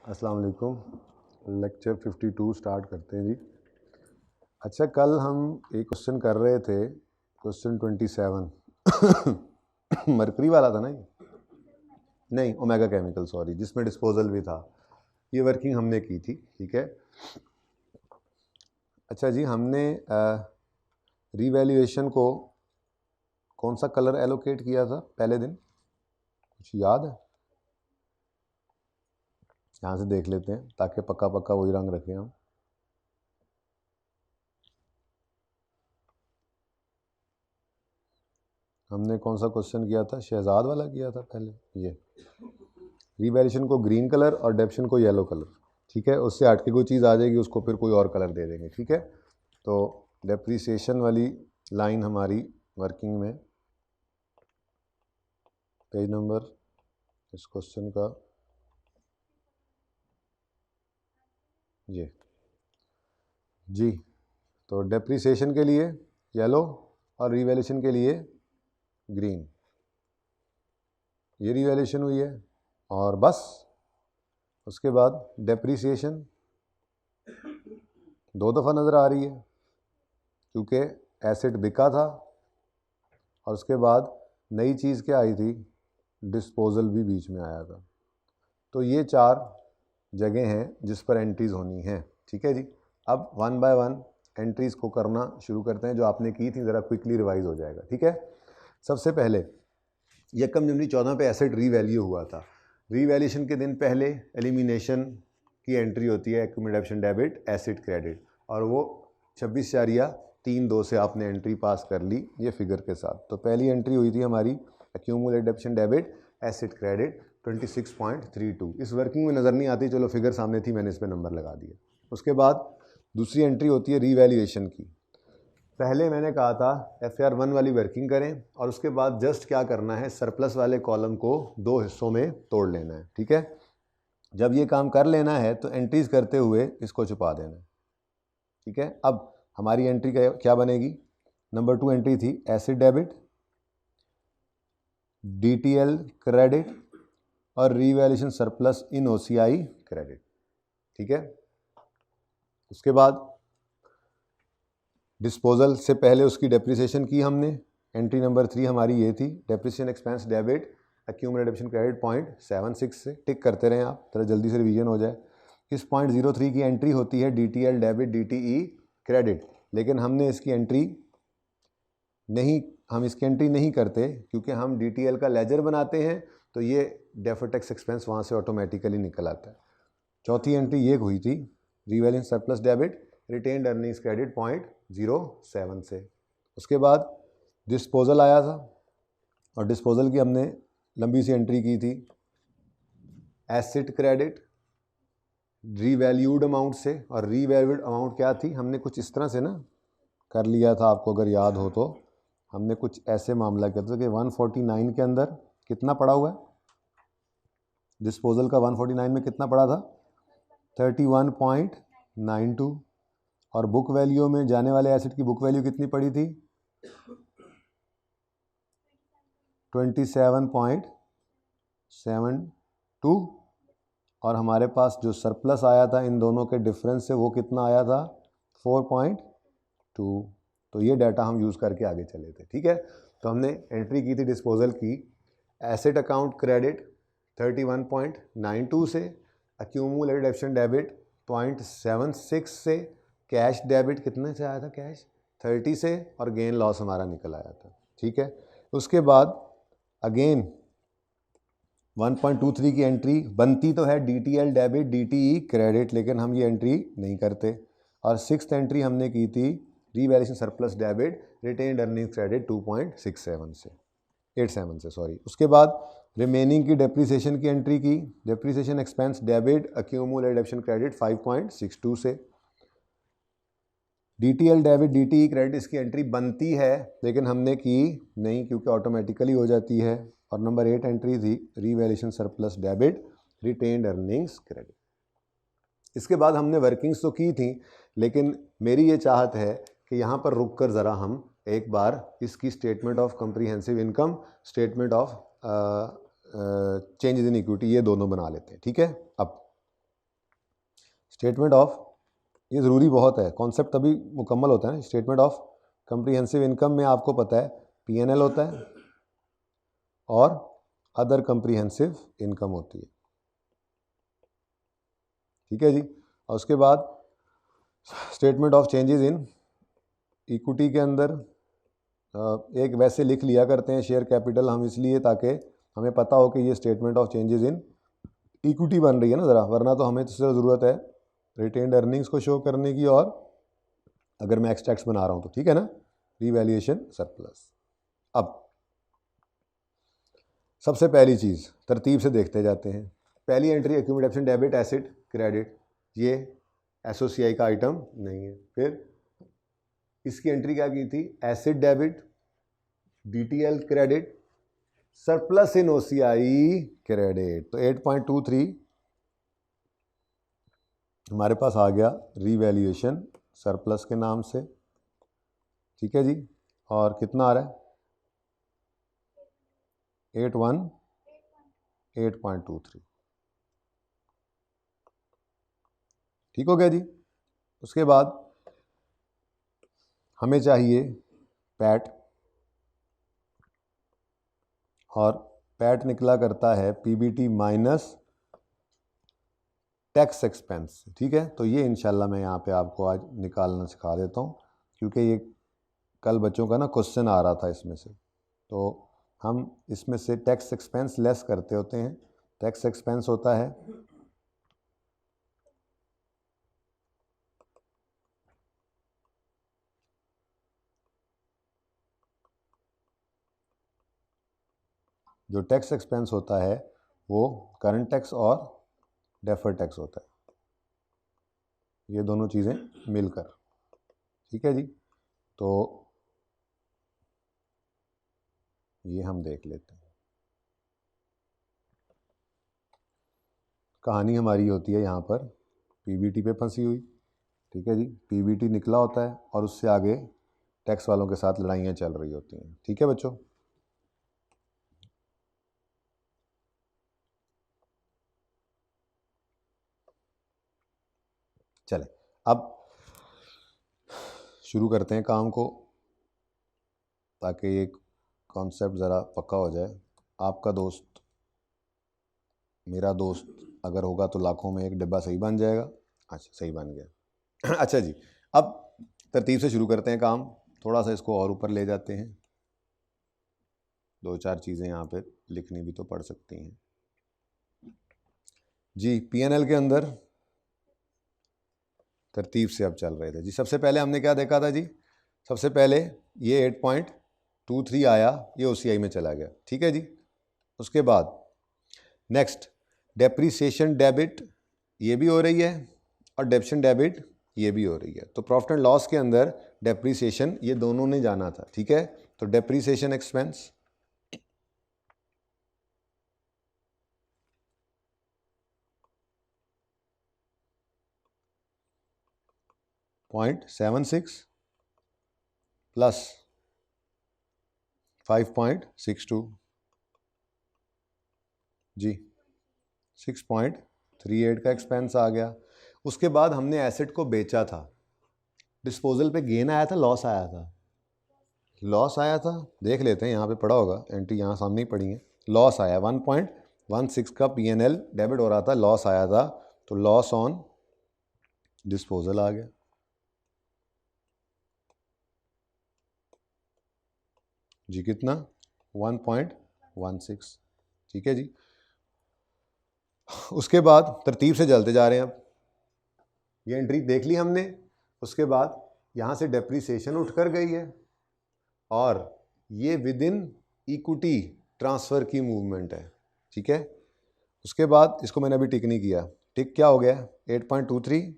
अस्सलाम वालेकुम। Lecture 52 start करते हैं जी। अच्छा, कल हम एक क्वेश्चन कर रहे थे, क्वेश्चन 27 मरकरी वाला था ना ये? नहीं, ओमेगा केमिकल, सॉरी, जिसमें डिस्पोजल भी था। ये वर्किंग हमने की थी, ठीक है। अच्छा जी, हमने रीवैल्यूएशन को कौन सा कलर एलोकेट किया था पहले दिन, कुछ याद है? यहाँ से देख लेते हैं ताकि पक्का पक्का वही रंग रखें हम। हमने कौन सा क्वेश्चन किया था? शहजाद वाला किया था पहले। ये रीवैल्यूएशन को ग्रीन कलर और डेप्शन को येलो कलर, ठीक है। उससे हट के कोई चीज़ आ जाएगी उसको फिर कोई और कलर दे देंगे, ठीक है। तो डेप्रीसिएशन वाली लाइन हमारी वर्किंग में पेज नंबर इस क्वेश्चन का ये जी। तो डेप्रीसिएशन के लिए येलो और रीवैल्यूएशन के लिए ग्रीन, ये रीवैल्यूएशन हुई है। और बस उसके बाद डेप्रीसिएशन 2 दफ़ा नज़र आ रही है क्योंकि एसेट बिका था और उसके बाद नई चीज़ क्या आई थी? डिस्पोजल भी बीच में आया था। तो ये 4 जगह हैं जिस पर एंट्रीज़ होनी हैं, ठीक है जी। अब 1 बाय 1 एंट्रीज़ को करना शुरू करते हैं, जो आपने की थी ज़रा क्विकली रिवाइज हो जाएगा, ठीक है। सबसे पहले यकम जनवरी 14 पे एसेट रीवैल्यू हुआ था। रीवैल्यूएशन के दिन पहले एलिमिनेशन की एंट्री होती है, एक्यूमुलेशन डेबिट एसेट क्रेडिट, और वो 26.32 से आपने एंट्री पास कर ली ये फिगर के साथ। तो पहली एंट्री हुई थी हमारी एक्यूमुलेशन डेबिट एसेट क्रेडिट 26.32। इस वर्किंग में नज़र नहीं आती, चलो फिगर सामने थी, मैंने इस पर नंबर लगा दिया। उसके बाद दूसरी एंट्री होती है रीवैल्यूएशन की। पहले मैंने कहा था FR1 वाली वर्किंग करें और उसके बाद जस्ट क्या करना है, सरप्लस वाले कॉलम को 2 हिस्सों में तोड़ लेना है, ठीक है। जब ये काम कर लेना है तो एंट्रीज करते हुए इसको छुपा देना है, ठीक है। अब हमारी एंट्री क्या बनेगी? नंबर 2 एंट्री थी एसिड डेबिट, DTL क्रेडिट और रीवैल्यूएशन सरप्लस इन OCI क्रेडिट, ठीक है। उसके बाद डिस्पोजल से पहले उसकी डेप्रिसिएशन की हमने। एंट्री नंबर 3 हमारी ये थी, depreciation expense debit accumulation credit 0.76 से। टिक करते रहें आप, थोड़ा जल्दी से रिवीजन हो जाए। इस 0.03 की एंट्री होती है DTL डेबिट DTE क्रेडिट, लेकिन हमने इसकी एंट्री नहीं करते क्योंकि हम DTL का लेजर बनाते हैं, तो ये डेफर्ड टैक्स एक्सपेंस वहाँ से ऑटोमेटिकली निकल आता है। चौथी एंट्री ये हुई थी revaluation surplus debit retained earnings credit 0.07 से। उसके बाद डिस्पोजल आया था और डिस्पोजल की हमने लंबी सी एंट्री की थी एसेट क्रेडिट रीवैल्यूड अमाउंट से, और रीवैल्यूड अमाउंट क्या थी? हमने कुछ इस तरह से ना कर लिया था, आपको अगर याद हो तो हमने कुछ ऐसे मामला किया था कि 149 के अंदर कितना पड़ा हुआ है डिस्पोजल का? 149 में कितना पड़ा था? 31.92, और बुक वैल्यू में जाने वाले एसेट की बुक वैल्यू कितनी पड़ी थी? 27.72, और हमारे पास जो सरप्लस आया था इन दोनों के डिफरेंस से वो कितना आया था? 4.2। तो ये डाटा हम यूज़ करके आगे चले थे, ठीक है। तो हमने एंट्री की थी डिस्पोजल की एसेट अकाउंट क्रेडिट 31.92 से, एक्यूमुलेटेड एक्शन डेबिट 0.76 से, कैश डेबिट कितने से आया था? कैश 30 से, और गेन लॉस हमारा निकल आया था, ठीक है। उसके बाद अगेन 1.23 की एंट्री बनती तो है DTL डेबिट DTE क्रेडिट, लेकिन हम ये एंट्री नहीं करते। और 6th एंट्री हमने की थी revaluation surplus debit retained earnings credit 2.67 से 87 से, सॉरी। उसके बाद रिमेनिंग की डेप्रिसिएशन की एंट्री की, depreciation expense debit accumulated action credit 5.62 से। DTL डेबिट DTE क्रेडिट इसकी एंट्री बनती है लेकिन हमने की नहीं क्योंकि ऑटोमेटिकली हो जाती है। और नंबर 8 एंट्री थी revaluation surplus debit retained earnings credit. इसके बाद हमने वर्किंग्स तो की थी, लेकिन मेरी ये चाहत है कि यहाँ पर रुक कर ज़रा हम एक बार इसकी statement of comprehensive income, statement of changes in equity, ये दोनों बना लेते हैं, ठीक है। अब स्टेटमेंट ऑफ, ये ज़रूरी बहुत है, कॉन्सेप्ट तभी मुकम्मल होता है ना। स्टेटमेंट ऑफ कम्प्रीहेंसिव इनकम में आपको पता है P&L होता है और अदर कम्प्रीहेंसिव इनकम होती है, ठीक है जी। और उसके बाद statement of changes in equity के अंदर एक वैसे लिख लिया करते हैं शेयर कैपिटल हम, इसलिए ताकि हमें पता हो कि ये statement of changes in equity बन रही है ना ज़रा, वरना तो हमें तो सिर्फ ज़रूरत है रिटेन्ड अर्निंग्स को शो करने की, और अगर मैं एक्स टैक्स बना रहा हूँ तो, ठीक है ना, रीवैल्यूएशन सरप्लस। अब सबसे पहली चीज़ तरतीब से देखते जाते हैं। पहली entry accumulation debit acid credit, ये एसओसीआई का आइटम नहीं है। फिर इसकी एंट्री क्या की थी, acid debit, DTL credit, surplus इन ओसीआई क्रेडिट। तो 8.23 हमारे पास आ गया रीवैल्यूएशन सरप्लस के नाम से, ठीक है जी। और कितना आ रहा है, 8.23, ठीक हो गया जी। उसके बाद हमें चाहिए पैट, और पैट निकला करता है पीबीटी माइनस टैक्स एक्सपेंस, ठीक है। तो ये इंशाल्लाह मैं यहाँ पे आपको आज निकालना सिखा देता हूँ, क्योंकि ये कल बच्चों का ना क्वेश्चन आ रहा था इसमें से। तो हम इसमें से टैक्स एक्सपेंस लेस करते होते हैं। टैक्स एक्सपेंस होता है जो टैक्स एक्सपेंस होता है वो करंट टैक्स और डेफर्ड टैक्स होता है, ये दोनों चीज़ें मिलकर, ठीक है जी। तो ये हम देख लेते हैं। कहानी हमारी होती है यहाँ पर पीबीटी पे फंसी हुई, ठीक है जी। पीबीटी निकला होता है और उससे आगे टैक्स वालों के साथ लड़ाइयाँ चल रही होती हैं, ठीक है बच्चों। चले अब शुरू करते हैं काम को, ताकि ये कॉन्सेप्ट ज़रा पक्का हो जाए। आपका दोस्त मेरा दोस्त अगर होगा तो लाखों में एक डिब्बा सही बन जाएगा। अच्छा सही बन गया। अच्छा जी, अब तरतीब से शुरू करते हैं काम, थोड़ा सा इसको और ऊपर ले जाते हैं। दो चार चीज़ें यहाँ पे लिखनी भी तो पड़ सकती हैं जी। P&L के अंदर तरतीब से अब चल रहे थे जी। सबसे पहले हमने क्या देखा था जी, सबसे पहले ये 8.23 आया, ये OCI में चला गया, ठीक है जी। उसके बाद नेक्स्ट डेप्रीसिएशन डेबिट, ये भी हो रही है, और डेप्शन डेबिट ये भी हो रही है। तो प्रॉफिट एंड लॉस के अंदर डेप्रीसिएशन ये दोनों ने जाना था, ठीक है। तो डेप्रीसिएशन एक्सपेंस 0.76 प्लस 5.62 जी, 6.38 का एक्सपेंस आ गया। उसके बाद हमने एसेट को बेचा था, डिस्पोजल पे गेन आया था, लॉस आया था, लॉस आया था, देख लेते हैं यहाँ पे पड़ा होगा, एंट्री यहाँ सामने ही पड़ी है। लॉस आया 1.16 का P&L डेबिट हो रहा था, लॉस आया था, तो लॉस ऑन डिस्पोजल आ गया जी। कितना, 1.16, ठीक है जी। उसके बाद तरतीब से चलते जा रहे हैं। अब ये एंट्री देख ली हमने, उसके बाद यहाँ से डेप्रीसिएशन उठ कर गई है, और ये विद इन इक्विटी ट्रांसफ़र की मूवमेंट है, ठीक है। उसके बाद इसको मैंने अभी टिक नहीं किया, टिक क्या हो गया 8.23,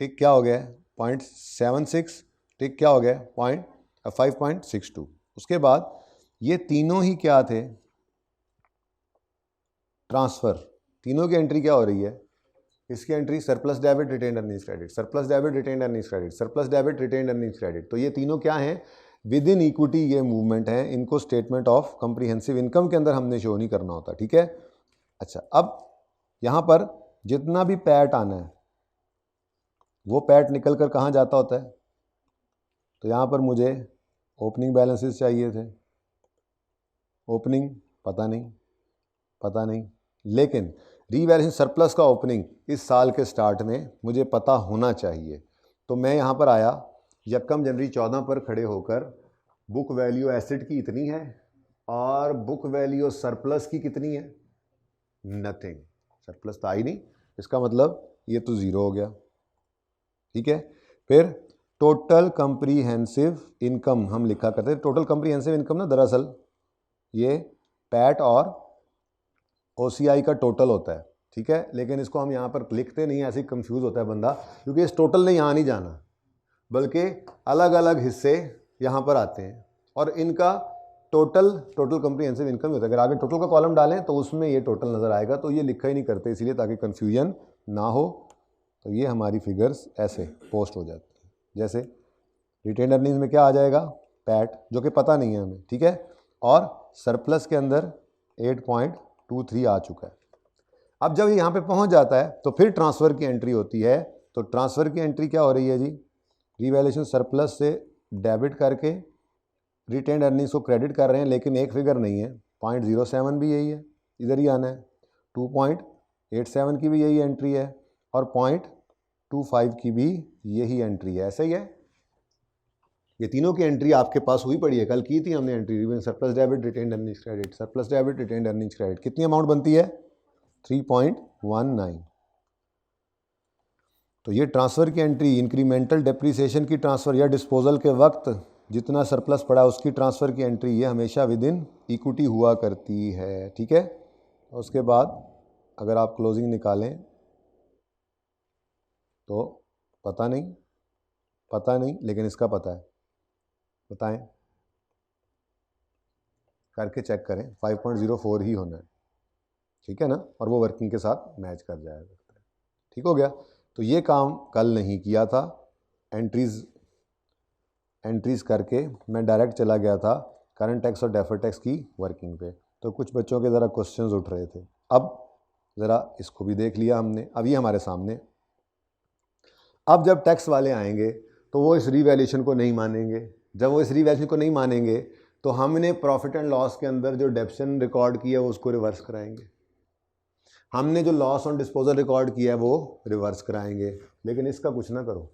टिक क्या हो गया 0.76, टिक क्या हो गया 5.62। उसके बाद ये तीनों ही क्या थे, ट्रांसफ़र, तीनों की एंट्री क्या हो रही है, इसकी entry surplus debit retained earnings credit, surplus debit retained earnings credit, surplus debit retained earnings credit. तो ये तीनों क्या हैं, विद इन इक्विटी ये मूवमेंट है, इनको स्टेटमेंट ऑफ कम्प्रीहेंसिव इनकम के अंदर हमने शो नहीं करना होता, ठीक है। अच्छा, अब यहाँ पर जितना भी पैट आना है वो पैट निकल कर कहाँ जाता होता है? तो यहाँ पर मुझे ओपनिंग बैलेंसेस चाहिए थे, ओपनिंग पता नहीं, लेकिन रीवैल्यूएशन सरप्लस का ओपनिंग इस साल के स्टार्ट में मुझे पता होना चाहिए। तो मैं यहाँ पर आया, यकम जनवरी 14 पर खड़े होकर बुक वैल्यू एसेट की इतनी है और बुक वैल्यू सरप्लस की कितनी है? नथिंग, सरप्लस तो आई नहीं, इसका मतलब ये तो ज़ीरो हो गया। ठीक है, फिर टोटल कंप्रीहेंसिव इनकम हम लिखा करते हैं। टोटल कंप्रीहेंसिव इनकम ना दरअसल ये पैट और OCI का टोटल होता है। ठीक है, लेकिन इसको हम यहाँ पर लिखते नहीं, ऐसे कंफ्यूज होता है बंदा, क्योंकि इस टोटल ने यहाँ नहीं जाना, बल्कि अलग अलग हिस्से यहाँ पर आते हैं और इनका टोटल कंप्रीहेंसिव इनकम होता है। अगर आगे टोटल का कॉलम डालें तो उसमें ये टोटल नज़र आएगा, तो ये लिखा ही नहीं करते इसीलिए, ताकि कन्फ्यूजन ना हो। तो ये हमारी फिगर्स ऐसे पोस्ट हो जाती हैं। जैसे रिटेन अर्निंग्स में क्या आ जाएगा? पैट, जो कि पता नहीं है हमें। ठीक है, और सरप्लस के अंदर 8.23 आ चुका है। अब जब यहाँ पे पहुँच जाता है तो फिर ट्रांसफ़र की एंट्री होती है। तो ट्रांसफ़र की एंट्री क्या हो रही है जी? रीवैल्यूएशन सरप्लस से डेबिट करके रिटेन अर्निंग्स को क्रेडिट कर रहे हैं, लेकिन एक फिगर नहीं है। 0.07 भी यही है, इधर ही आना है। 2.87 की भी यही एंट्री है और 0.25 की भी यही एंट्री है। ऐसा ही है, ये तीनों की एंट्री आपके पास हुई पड़ी है, कल की थी हमने entry. Surplus debit retained earnings credit, surplus debit retained earnings credit, कितनी अमाउंट बनती है? 3.19। तो ये ट्रांसफ़र की एंट्री, इंक्रीमेंटल डेप्रीसिएशन की ट्रांसफ़र या डिस्पोजल के वक्त जितना सरप्लस पड़ा उसकी ट्रांसफ़र की एंट्री, ये हमेशा विद इन इक्विटी हुआ करती है। ठीक है, उसके बाद अगर आप क्लोजिंग निकालें तो पता नहीं, लेकिन इसका पता है। बताएं, करके चेक करें, 5.04 ही होना है। ठीक है ना, और वो वर्किंग के साथ मैच कर जाएगा। ठीक हो गया। तो ये काम कल नहीं किया था, एंट्रीज करके मैं डायरेक्ट चला गया था करंट टैक्स और डेफर्ड टैक्स की वर्किंग पे। तो कुछ बच्चों के ज़रा क्वेश्चंस उठ रहे थे, अब ज़रा इसको भी देख लिया हमने। अब ये हमारे सामने, अब जब टैक्स वाले आएंगे तो वो इस रीवैल्यूएशन को नहीं मानेंगे। जब वो इस रीवैल्यूएशन को नहीं मानेंगे तो हमने प्रॉफिट एंड लॉस के अंदर जो डेप्शन रिकॉर्ड किया है उसको रिवर्स कराएंगे, हमने जो लॉस ऑन डिस्पोजल रिकॉर्ड किया है वो रिवर्स कराएंगे। लेकिन इसका कुछ ना करो,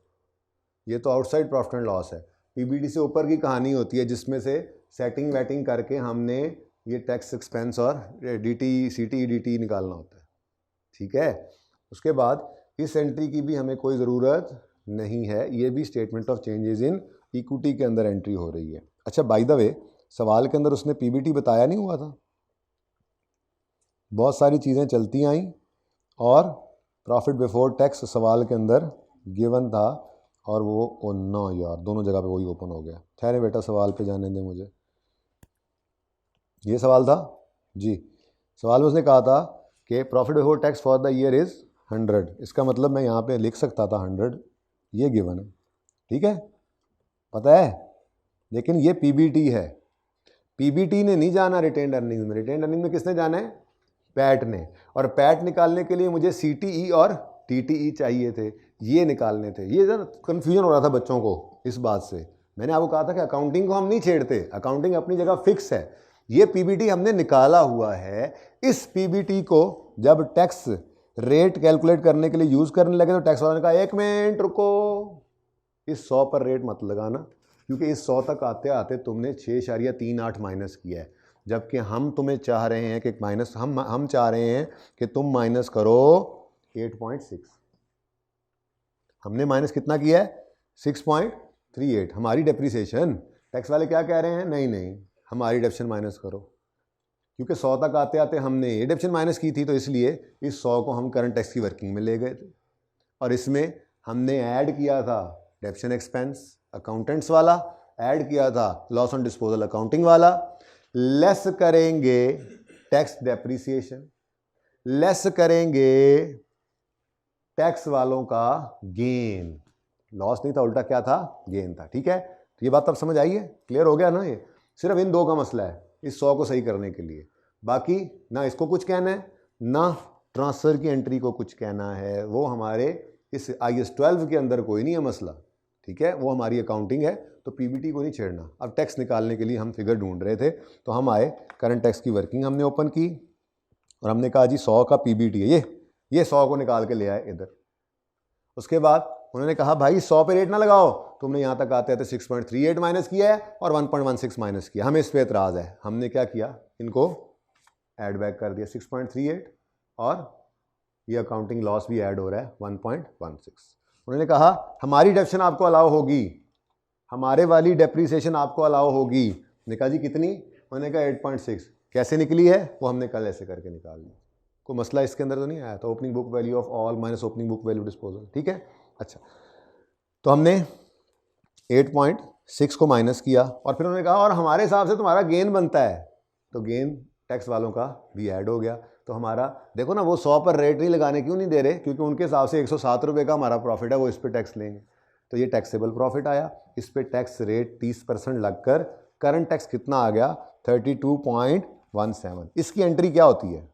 ये तो आउटसाइड प्रॉफिट एंड लॉस है, पीबीटी से ऊपर की कहानी होती है, जिसमें से सेटिंग वेटिंग करके हमने ये टैक्स एक्सपेंस और डीटी सीटी डीटी निकालना होता है। ठीक है, उसके बाद इस एंट्री की भी हमें कोई ज़रूरत नहीं है, ये भी statement of changes in equity के अंदर एंट्री हो रही है। अच्छा, बाय द वे, सवाल के अंदर उसने पीबीटी बताया नहीं हुआ था, बहुत सारी चीज़ें चलती आई और प्रॉफिट बिफोर टैक्स सवाल के अंदर गिवन था, और वो नो यार, दोनों जगह पे वही ओपन हो गया। ठहरे बेटा, सवाल पे जाने दे मुझे। ये सवाल था जी, सवाल में उसने कहा था कि profit before tax for the year is 100। इसका मतलब मैं यहाँ पे लिख सकता था 100, ये गिवन है। ठीक है, पता है, लेकिन ये पीबीटी है, पीबीटी ने नहीं जाना रिटेन अर्निंग्स में। रिटेन अर्निंग में किसने जाना है? पैट ने। और पैट निकालने के लिए मुझे सीटीई और टीटीई चाहिए थे, ये निकालने थे। ये ज़रा कन्फ्यूजन हो रहा था बच्चों को इस बात से। मैंने आपको कहा था कि अकाउंटिंग को हम नहीं छेड़ते, अकाउंटिंग अपनी जगह फिक्स है। ये पीबीटी हमने निकाला हुआ है, इस पीबीटी को जब टैक्स रेट कैलकुलेट करने के लिए यूज़ करने लगे तो टैक्स वालों ने कहा 1 मिनट रुको, इस 100 पर रेट मत लगाना, क्योंकि इस 100 तक आते आते तुमने 6.38 माइनस किया है, जबकि हम तुम्हें चाह रहे हैं कि माइनस हम चाह रहे हैं कि तुम माइनस करो 8.6। हमने माइनस कितना किया है? 6.38। हमारी डेप्रीसिएशन, टैक्स वाले क्या कह रहे हैं? नहीं, हमारी डेप्शन माइनस करो, क्योंकि 100 तक आते आते हमने ये डेप्शन माइनस की थी, तो इसलिए इस 100 को हम करंट टैक्स की वर्किंग में ले गए थे। और इसमें हमने ऐड किया था डेप्शन एक्सपेंस अकाउंटेंट्स वाला, ऐड किया था लॉस ऑन डिस्पोजल अकाउंटिंग वाला, लेस करेंगे टैक्स डेप्रीसिएशन, लेस करेंगे टैक्स वालों का गेन। लॉस नहीं था, उल्टा क्या था? गेन था। ठीक है, तो ये बात अब समझ आई है, क्लियर हो गया ना? ये सिर्फ इन दो का मसला है इस 100 को सही करने के लिए, बाकी ना इसको कुछ कहना है ना ट्रांसफ़र की एंट्री को कुछ कहना है, वो हमारे इस IS-12 के अंदर कोई नहीं है मसला, ठीक है, वो हमारी अकाउंटिंग है, तो पीबीटी को नहीं छेड़ना। अब टैक्स निकालने के लिए हम फिगर ढूंढ रहे थे, तो हम आए, करंट टैक्स की वर्किंग हमने ओपन की और हमने कहा जी 100 का पीबीटी है, ये 100 को निकाल के ले आए इधर। उसके बाद उन्होंने कहा भाई 100 पे रेट ना लगाओ, तुमने यहाँ तक आते आते 6.38 माइनस किया है और 1.16 माइनस किया, हमें इस पे एतराज़ है। हमने क्या किया, इनको ऐड बैक कर दिया 6.38 और ये अकाउंटिंग लॉस भी ऐड हो रहा है 1.16। उन्होंने कहा हमारी डेप्शन आपको अलाउ होगी, हमारे वाली डेप्रीसिएशन आपको अलाउ होगी। ने कहा जी कितनी, उन्होंने कहा 8.6। कैसे निकली है वो हमने कल ऐसे करके निकाल ली, कोई मसला इसके अंदर तो नहीं आया। तो opening book value of all minus opening book value disposal, ठीक है। अच्छा, तो हमने 8.6 को माइनस किया और फिर उन्होंने कहा और हमारे हिसाब से तुम्हारा गेन बनता है, तो गेन टैक्स वालों का भी ऐड हो गया। तो हमारा देखो ना, वो 100 पर रेट नहीं लगाने क्यों नहीं दे रहे, क्योंकि उनके हिसाब से 107 रुपये का हमारा प्रॉफिट है, वो इस पर टैक्स लेंगे। तो ये टैक्सेबल प्रॉफिट आया, इस पर टैक्स रेट 30% लगकर करंट टैक्स कितना आ गया 32.17। इसकी एंट्री क्या होती है,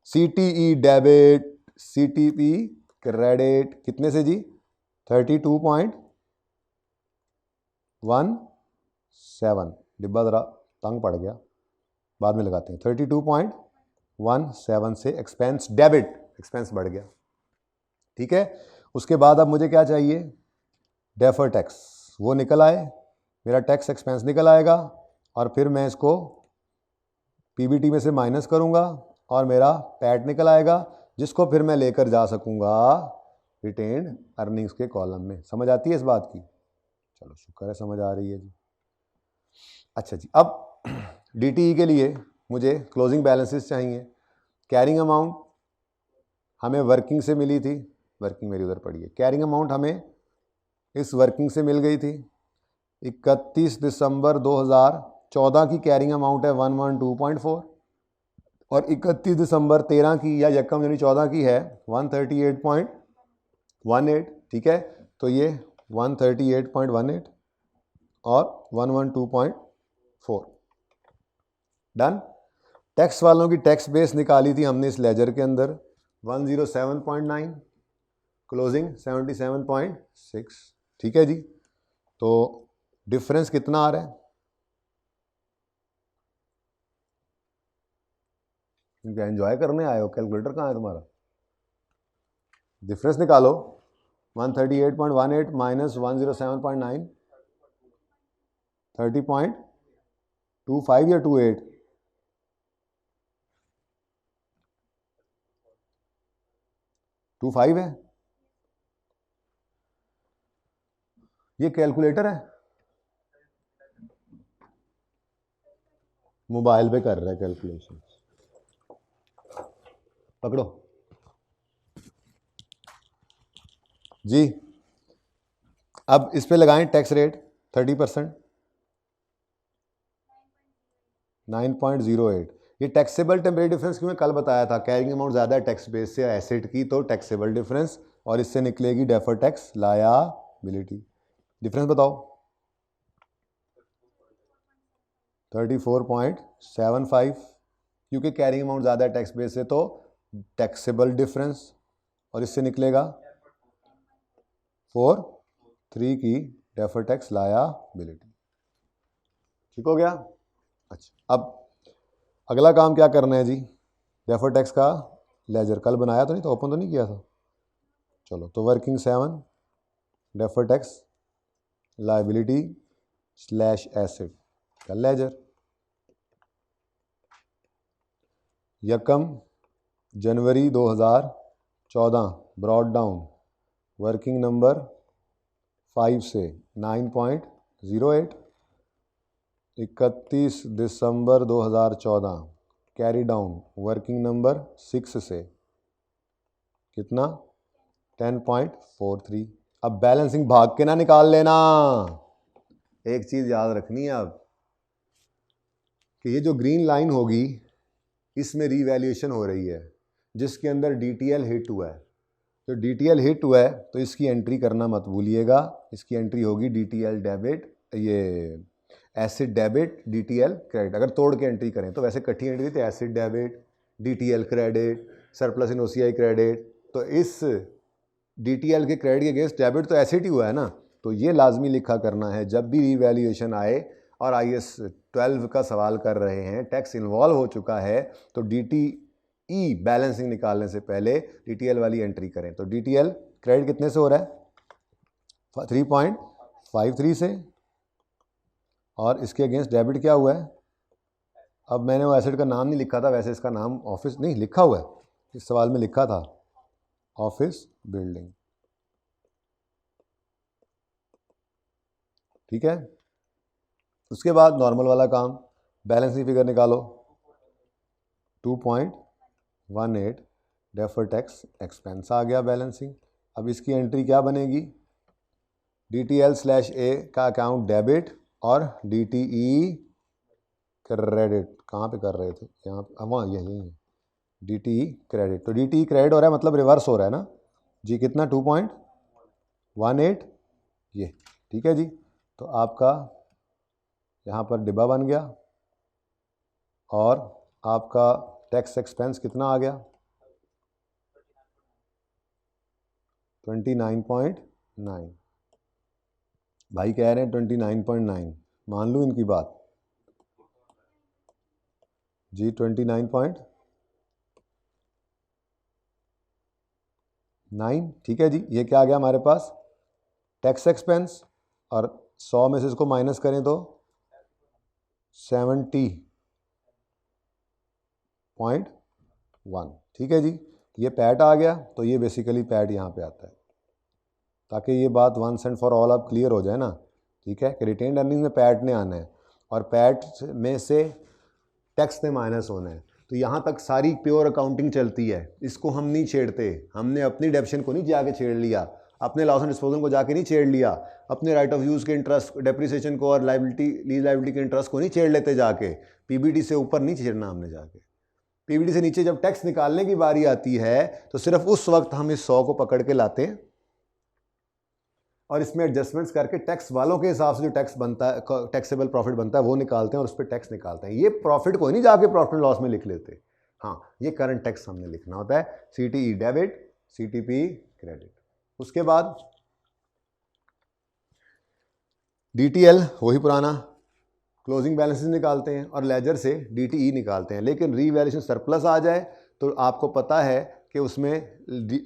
CTE डेबिट, CTP क्रेडिट, कितने से जी 32.17। डिब्बा ज़रा तंग पड़ गया, बाद में लगाते हैं। 32.17 से एक्सपेंस डेबिट, एक्सपेंस बढ़ गया, ठीक है। उसके बाद अब मुझे क्या चाहिए, डेफर टैक्स, वो निकल आए, मेरा टैक्स एक्सपेंस निकल आएगा और फिर मैं इसको पीबीटी में से माइनस करूंगा और मेरा पैट निकल आएगा, जिसको फिर मैं लेकर जा सकूंगा रिटेन्ड अर्निंग्स के कॉलम में। समझ आती है इस बात की, चलो शुक्र है समझ आ रही है जी। अच्छा जी, अब DTE के लिए मुझे क्लोजिंग बैलेंसेस चाहिए। कैरिंग अमाउंट हमें वर्किंग से मिली थी, वर्किंग मेरी उधर पड़ी है, कैरिंग अमाउंट हमें इस वर्किंग से मिल गई थी। 31 दिसंबर 2014 की कैरिंग अमाउंट है 112.4 और 31 दिसंबर 13 की या यकम यानी 14 की है 138.18, ठीक है। तो ये 138.18 और 112.4 डन। टैक्स वालों की टैक्स बेस निकाली थी हमने इस लेजर के अंदर 107.9, क्लोजिंग 77.6, ठीक है जी। तो डिफरेंस कितना आ रहा है, क्या एंजॉय करने आए हो, कैलकुलेटर कहाँ है तुम्हारा, डिफरेंस निकालो। 138.18 माइनस 107.9, 30.25 या 28, है। ये कैलकुलेटर है, मोबाइल पे कर रहा है कैलकुलेशन, पकड़ो जी। अब इस पे लगाएं टैक्स रेट 30%, 9.08। ये टैक्सेबल टेम्परेरी डिफरेंस क्यों मैं कल बताया था, कैरिंग अमाउंट ज़्यादा है टैक्स बेस से एसेट की, तो टैक्सेबल डिफरेंस, और इससे निकलेगी डेफर टैक्स लायाबिलिटी। डिफरेंस बताओ, 34.75, क्योंकि कैरिंग अमाउंट ज़्यादा है टैक्स बेस से, तो टैक्सेबल डिफरेंस, और इससे निकलेगा 4.3 की डेफर टैक्स लायाबिलिटी, ठीक हो गया। अच्छा, अब अगला काम क्या करना है जी, डेफर टैक्स का लेजर कल बनाया तो नहीं, तो ओपन तो नहीं किया था, चलो। तो working 7 defer tax liability slash asset का लेजर, यकम जनवरी 2014 ब्रॉड डाउन वर्किंग नंबर 5 से 9.08, 31 दिसंबर 2014 कैरी डाउन वर्किंग नंबर 6 से कितना 10.43। अब बैलेंसिंग भाग के ना निकाल लेना, एक चीज़ याद रखनी है अब कि ये जो ग्रीन लाइन होगी इसमें रीवैल्यूएशन हो रही है, जिसके अंदर DTL हिट हुआ है। तो DTL हिट हुआ है तो इसकी एंट्री करना मत भूलिएगा, इसकी एंट्री होगी DTL डेबिट, ये एसिड डेबिट DTL क्रेडिट। अगर तोड़ के एंट्री करें तो वैसे इकट्ठी एंट्री थी, acid debit DTL credit surplus इन OCI क्रेडिट। तो इस DTL के क्रेडिट के अगेंस्ट डेबिट तो एसेट ही हुआ है ना, तो ये लाजमी लिखा करना है जब भी रीवैल्यूएशन आए और IAS 12 का सवाल कर रहे हैं, टैक्स इन्वॉल्व हो चुका है, तो DTE बैलेंसिंग निकालने से पहले DTL वाली एंट्री करें। तो DTL क्रेडिट कितने से हो रहा है? 3.53 से, और इसके अगेंस्ट डेबिट क्या हुआ है? अब मैंने वो एसेट का नाम नहीं लिखा था, वैसे इसका नाम ऑफिस नहीं लिखा हुआ है, इस सवाल में लिखा था ऑफिस बिल्डिंग, ठीक है। उसके बाद नॉर्मल वाला काम, बैलेंसिंग फिगर निकालो, 2.18 डेफर टैक्स एक्सपेंस आ गया बैलेंसिंग। अब इसकी एंट्री क्या बनेगी? DTL/A का अकाउंट डेबिट और DTE क्रेडिट, कहाँ पे कर रहे थे? यहाँ पे, वहाँ यही है, DTE क्रेडिट। तो DTE क्रेडिट हो रहा है, मतलब रिवर्स हो रहा है ना जी। कितना? 2.18 ये, ठीक है जी। तो आपका यहाँ पर डिब्बा बन गया, और आपका टैक्स एक्सपेंस कितना आ गया? 29.9। भाई कह रहे हैं 29.9, मान लूँ इनकी बात जी? 29.9, ठीक है जी। ये क्या आ गया हमारे पास? टैक्स एक्सपेंस, और 100 में से इसको माइनस करें तो 70.1, ठीक है जी। ये पैट आ गया, तो ये बेसिकली पैट यहाँ पे आता है, ताकि ये बात वंस एंड फॉर ऑल अब क्लियर हो जाए ना, ठीक है, कि रिटेन्ड अर्निंग में पैट ने आना है और पैट में से टैक्स ने माइनस होना है। तो यहाँ तक सारी प्योर अकाउंटिंग चलती है, इसको हम नहीं छेड़ते। हमने अपनी डेप्शन को नहीं जाके छेड़ लिया, अपने लॉस एंड डिस्पोजल को जाके नहीं छेड़ लिया, अपने राइट ऑफ यूज़ के इंटरेस्ट, डेप्रिसिएशन को और लाइबिलिटी, लीज लाइबिलिटी के इंटरेस्ट को नहीं छेड़ लेते जाके। PBT से ऊपर नहीं छेड़ना हमने जाके। PBT से नीचे जब टैक्स निकालने की बारी आती है तो सिर्फ उस वक्त हम इस 100 को पकड़ के लाते हैं और इसमें एडजस्टमेंट्स करके टैक्स वालों के हिसाब से जो टैक्स बनता है, टैक्सेबल प्रॉफिट बनता है, वो निकालते हैं और उस पर टैक्स निकालते हैं। ये प्रॉफिट को नहीं जाके प्रॉफिट लॉस में लिख लेते। हाँ, ये करंट टैक्स हमने लिखना होता है, CTE डेबिट, CTP क्रेडिट। उसके बाद DTL वही पुराना, क्लोजिंग बैलेंसेस निकालते हैं और लेजर से DTE निकालते हैं। लेकिन रीवैल्यूएशन सरप्लस आ जाए तो आपको पता है कि उसमें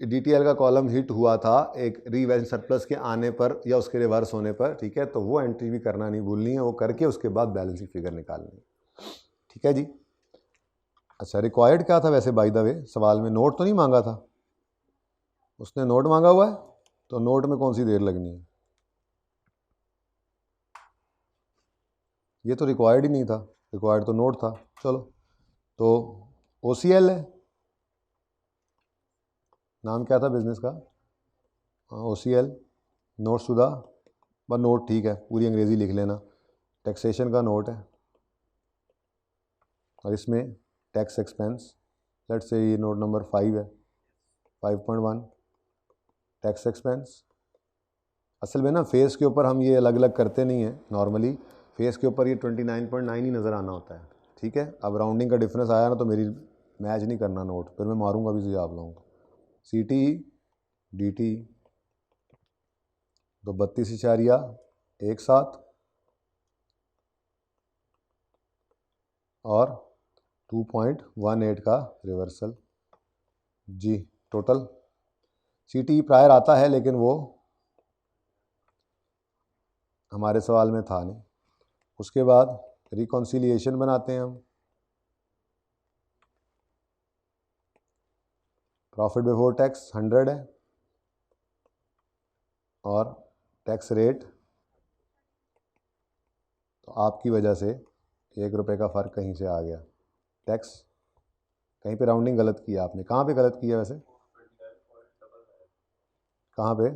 DTL का कॉलम हिट हुआ था एक रीवैल्यूएशन सरप्लस के आने पर या उसके रिवर्स होने पर, ठीक है। तो वो एंट्री भी करना नहीं भूलनी है, वो करके उसके बाद बैलेंसिंग फिगर निकालनी है, ठीक है जी। अच्छा, रिक्वायर्ड क्या था वैसे बाय द वे? सवाल में नोट तो नहीं मांगा था, उसने नोट मांगा हुआ है, तो नोट में कौन सी देर लगनी है? ये तो रिक्वायर्ड ही नहीं था, रिक्वायर्ड तो नोट था। चलो, तो OCL है, नाम क्या था बिजनेस का? OCL, नोट शुदा, बस नोट ठीक है, पूरी अंग्रेज़ी लिख लेना। टैक्सेशन का नोट है और इसमें टैक्स एक्सपेंस, लेट्स से ये नोट नंबर 5 है, 5.1 टैक्स एक्सपेंस। असल में ना फेस के ऊपर हम ये अलग अलग करते नहीं हैं, नॉर्मली फेस के ऊपर ये 29.9 ही नज़र आना होता है, ठीक है। अब राउंडिंग का डिफरेंस आया ना तो मेरी मैच नहीं करना नोट, फिर मैं मारूंगा भी तुझे आप लोगों को। CTE DTE तो 32.17 और 2.18 का रिवर्सल जी। टोटल CTE प्रायर आता है लेकिन वो हमारे सवाल में था नहीं। उसके बाद रिकॉन्सिलिएशन बनाते हैं हम, प्रॉफिट बिफोर टैक्स 100 है और टैक्स रेट तो आपकी वजह से 1 रुपये का फ़र्क कहीं से आ गया। टैक्स कहीं पे राउंडिंग गलत किया आपने, कहाँ पे गलत किया वैसे? कहाँ पे?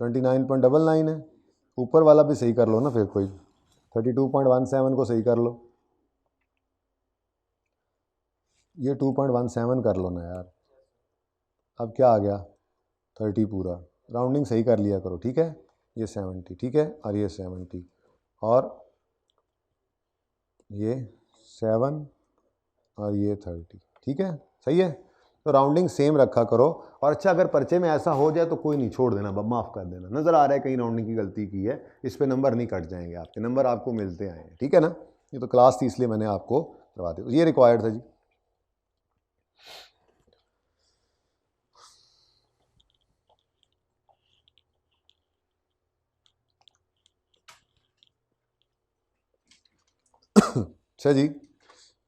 29.99 है, ऊपर वाला भी सही कर लो ना, फिर कोई 32.17 को सही कर लो, ये 2.17 कर लो ना यार। अब क्या आ गया? 30 पूरा, राउंडिंग सही कर लिया करो, ठीक है। ये 70, ठीक है, और ये 70 और ये 7 और ये 30, ठीक है, सही है। तो राउंडिंग सेम रखा करो। और अच्छा अगर पर्चे में ऐसा हो जाए तो कोई नहीं, छोड़ देना, माफ़ कर देना, नज़र आ रहा है कहीं राउंडिंग की गलती की है, इस पे नंबर नहीं कट जाएंगे आपके, नंबर आपको मिलते आए हैं, ठीक है ना। ये तो क्लास थी इसलिए मैंने आपको करवा दी, ये रिक्वायर्ड था जी। अच्छा जी,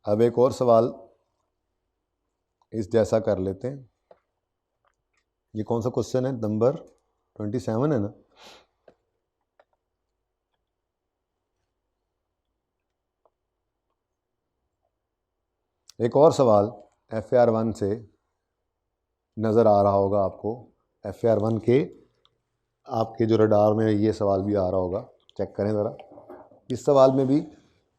अब एक और सवाल इस जैसा कर लेते हैं। ये कौन सा क्वेश्चन है, नंबर 27 है ना। एक और सवाल FAR1 से नज़र आ रहा होगा आपको, FAR1 के आपके जो रडार में ये सवाल भी आ रहा होगा, चेक करें ज़रा। इस सवाल में भी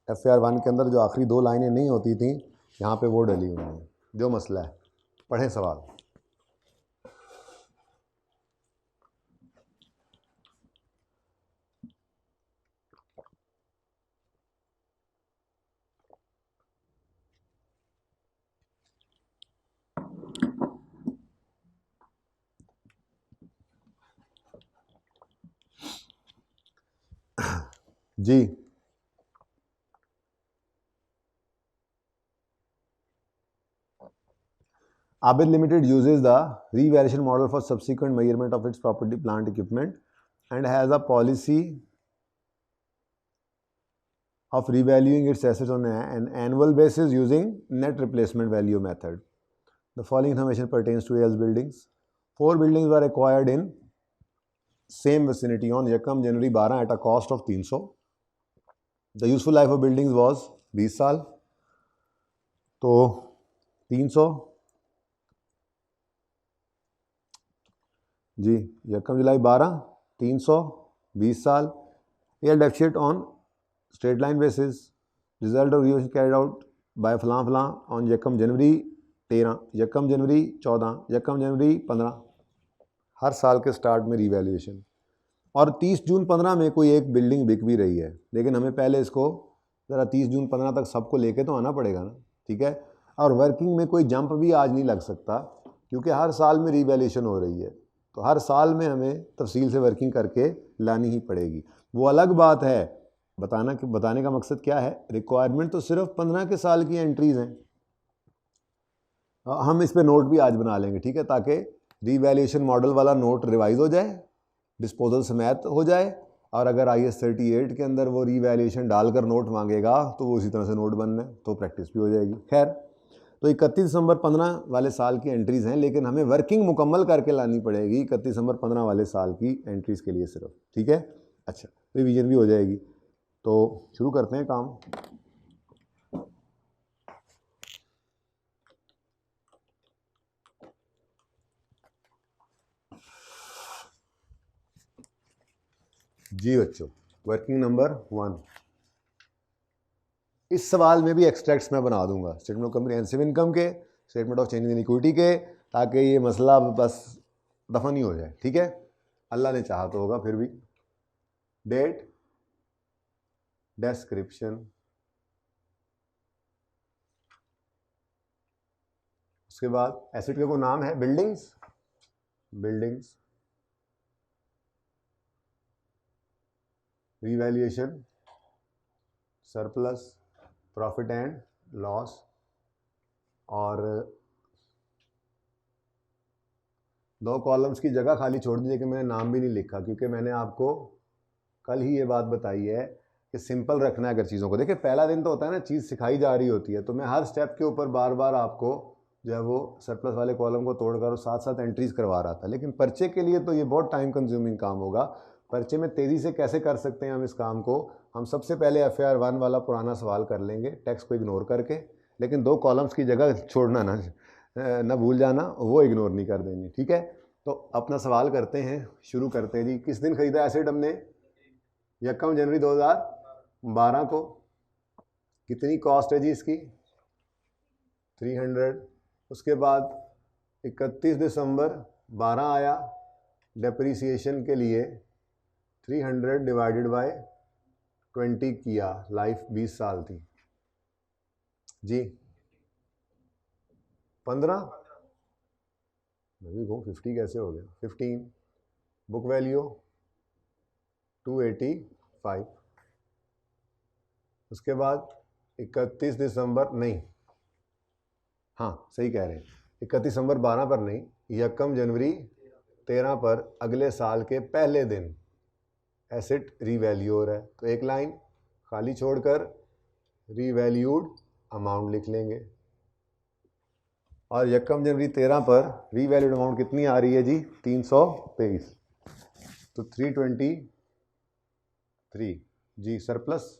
FAR1 के अंदर जो आखिरी 2 लाइनें नहीं होती थी, यहाँ पे वो डली हुई हैं, जो मसला है। पढ़ें सवाल। जी, Abid Limited uses the revaluation model for subsequent measurement of its property, plant, equipment, and has a policy of revaluing its assets on an annual basis using net replacement value method. The following information pertains to AL's buildings. 4 buildings were acquired in same vicinity on Yakam January 12 at a cost of 300. The useful life of buildings was 20 साल, तो 300 जी, यकम जुलाई 12, 300, 20 साल। ये deficit on straight line basis, result of revaluation carried out by फलां फलां on यकम जनवरी 13, यकम जनवरी 14, यकम जनवरी 15, हर साल के स्टार्ट में रिवैल्यूएशन। और 30 जून 15 में कोई एक बिल्डिंग बिक भी रही है, लेकिन हमें पहले इसको ज़रा 30 जून 15 तक सबको लेके तो आना पड़ेगा ना, ठीक है। और वर्किंग में कोई जंप भी आज नहीं लग सकता, क्योंकि हर साल में रिवैल्यूएशन हो रही है, तो हर साल में हमें तफसील से वर्किंग करके लानी ही पड़ेगी। वो अलग बात है, बताने का मकसद क्या है, रिक्वायरमेंट तो सिर्फ 15 के साल की एंट्रीज़ हैं। हम इस पे नोट भी आज बना लेंगे, ठीक है, ताकि रिवैल्यूएशन मॉडल वाला नोट रिवाइज हो जाए, डिस्पोजल समेत हो जाए, और अगर IS 38 के अंदर वो रिवैल्यूएशन डालकर नोट मांगेगा तो वो उसी तरह से नोट बनना है, तो प्रैक्टिस भी हो जाएगी। खैर, तो 31 दिसंबर 15 वाले साल की एंट्रीज़ हैं, लेकिन हमें वर्किंग मुकम्मल करके लानी पड़ेगी 31 दिसंबर 15 वाले साल की एंट्रीज़ के लिए सिर्फ, ठीक है। अच्छा, रिवीजन भी हो जाएगी, तो शुरू करते हैं काम। जी बच्चों, वर्किंग नंबर 1, इस सवाल में भी एक्सट्रैक्ट्स मैं बना दूंगा, स्टेटमेंट ऑफ कम्प्रिहेंसिव इनकम के, statement of change in equity के, ताकि ये मसला बस दफा नहीं हो जाए, ठीक है। अल्लाह ने चाहा तो होगा फिर भी। डेट, डिस्क्रिप्शन, उसके बाद एसेट का कोई नाम है, buildings, revaluation, surplus, profit and loss, और 2 कॉलम्स की जगह खाली छोड़ दी, लेकिन मैंने नाम भी नहीं लिखा, क्योंकि मैंने आपको कल ही ये बात बताई है कि सिंपल रखना है अगर चीज़ों को। देखिए, पहला दिन तो होता है ना, चीज़ सिखाई जा रही होती है, तो मैं हर स्टेप के ऊपर बार बार आपको जो है वो सरप्लस वाले कॉलम को तोड़कर और साथ साथ एंट्रीज करवा रहा था, लेकिन पर्चे के लिए तो ये बहुत टाइम कंज्यूमिंग काम होगा। पर्चे में तेज़ी से कैसे कर सकते हैं हम इस काम को, हम सबसे पहले FAR1 वाला पुराना सवाल कर लेंगे, टेक्स्ट को इग्नोर करके, लेकिन 2 कॉलम्स की जगह छोड़ना ना भूल जाना, वो इग्नोर नहीं कर देनी, ठीक है। तो अपना सवाल करते हैं, शुरू करते हैं जी। किस दिन खरीदा एसेट हमने, यकम जनवरी 2012 को। कितनी कॉस्ट है जी इसकी, 300। उसके बाद 31 दिसंबर 12 आया, डेप्रीसिएशन के लिए 300 डिवाइडेड बाय 20 किया, लाइफ 20 साल थी जी, 15 मैं भी कहूँ 50 कैसे हो गया, 15। Book value 285। उसके बाद 31 दिसंबर नहीं, हाँ सही कह रहे हैं, 31 दिसंबर 12 पर नहीं, 1 जनवरी 13 पर अगले साल के पहले दिन एसेट रीवैल्यू हो रहा है। तो एक लाइन खाली छोड़कर रीवैल्यूड अमाउंट लिख लेंगे। और 1 जनवरी 13 पर रीवैल्यूड अमाउंट कितनी आ रही है जी, 323। तो 323 जी सरप्लस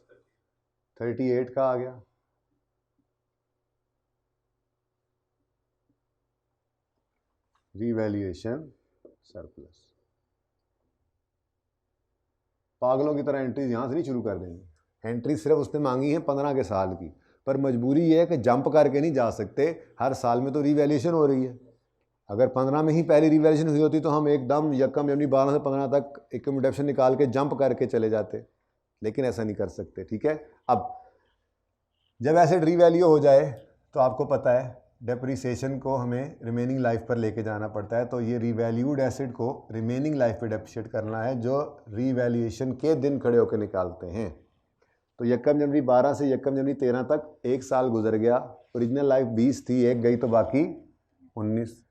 38 का आ गया। Revaluation surplus. पागलों की तरह एंट्रीज यहां से नहीं शुरू कर देंगे। एंट्री सिर्फ उसने मांगी है 15 के साल की, पर मजबूरी ये है कि जंप करके नहीं जा सकते, हर साल में तो रीवैल्यूएशन हो रही है। अगर 15 में ही पहली रीवैल्यूएशन हुई होती तो हम एकदम 1 जनवरी 12 से 15 तक एक्यूमुलेशन निकाल के जंप करके चले जाते, लेकिन ऐसा नहीं कर सकते। ठीक है, अब जब एसेट रीवैल्यू हो जाए तो आपको पता है डेप्रिसिएशन को हमें रिमेनिंग लाइफ पर लेके जाना पड़ता है। तो ये रीवैल्यूड एसेट को रिमेनिंग लाइफ पे डेप्रिशिएट करना है, जो रीवैल्यूएशन के दिन खड़े होकर निकालते हैं। तो 1 जनवरी 12 से 1 जनवरी 13 तक 1 साल गुजर गया, ओरिजिनल लाइफ 20 थी, एक गई तो बाकी 19।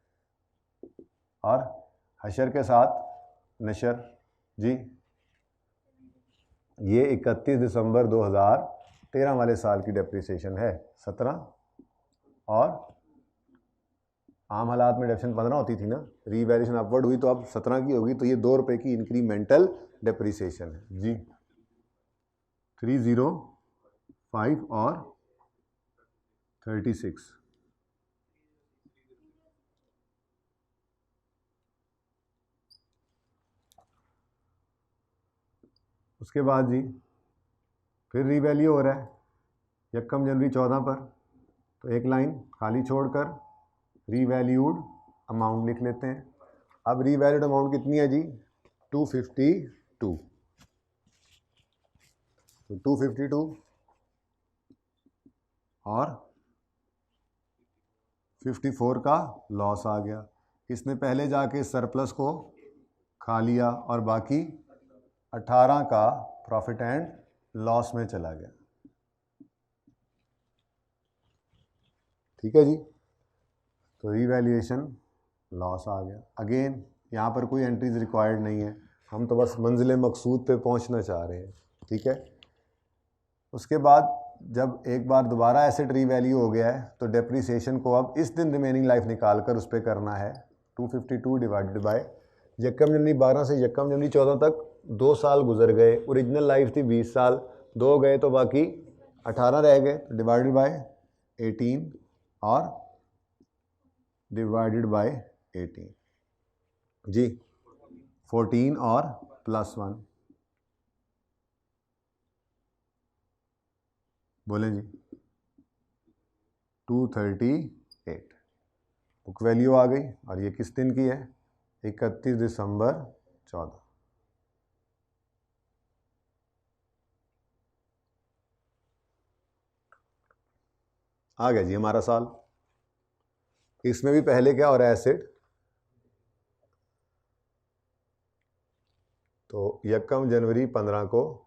और हशर के साथ नशर जी, ये 31 दिसंबर 2013 वाले साल की डेप्रिसिएशन है 17, और आम हालात में डेप्रिसिएशन 15 होती थी ना, रीवैल्यूएशन अपवर्ड हुई तो अब 17 की होगी। तो ये 2 रुपये की इंक्रीमेंटल डेप्रिसिएशन है जी। 305 और 36। उसके बाद जी फिर रीवैल्यू हो रहा है 1 जनवरी 14 पर, तो एक लाइन खाली छोड़कर रीवैल्यूड अमाउंट लिख लेते हैं। अब रीवैल्यूड अमाउंट कितनी है जी, 252। तो 252 और 54 का लॉस आ गया। इसने पहले जाके सरप्लस को खा लिया और बाकी 18 का प्रॉफिट एंड लॉस में चला गया। ठीक है जी, तो रीवैल्यूएशन लॉस आ गया। अगेन यहाँ पर कोई एंट्रीज रिक्वायर्ड नहीं है, हम तो बस मंजिल मकसूद पे पहुँचना चाह रहे हैं। ठीक है, उसके बाद जब एक बार दोबारा एसेट रीवैल्यू हो गया है तो डेप्रिसिएशन को अब इस दिन रिमेनिंग लाइफ निकाल कर उस पर करना है 252 डिवाइडेड बाय 1 जनवरी 12 से 1 जनवरी 14 तक 2 साल गुजर गए, ओरिजिनल लाइफ थी 20 साल, 2 गए तो बाकी 18 रह गए, डिवाइडेड बाय 18 और डिवाइडेड बाय 18 जी, 14 और +1 बोलें जी, 238 बुक वैल्यू आ गई। और ये किस दिन की है, 31 दिसंबर 14। आ गया जी हमारा साल। इसमें भी पहले क्या हो रहा है एसेट, तो 1 जनवरी 15 को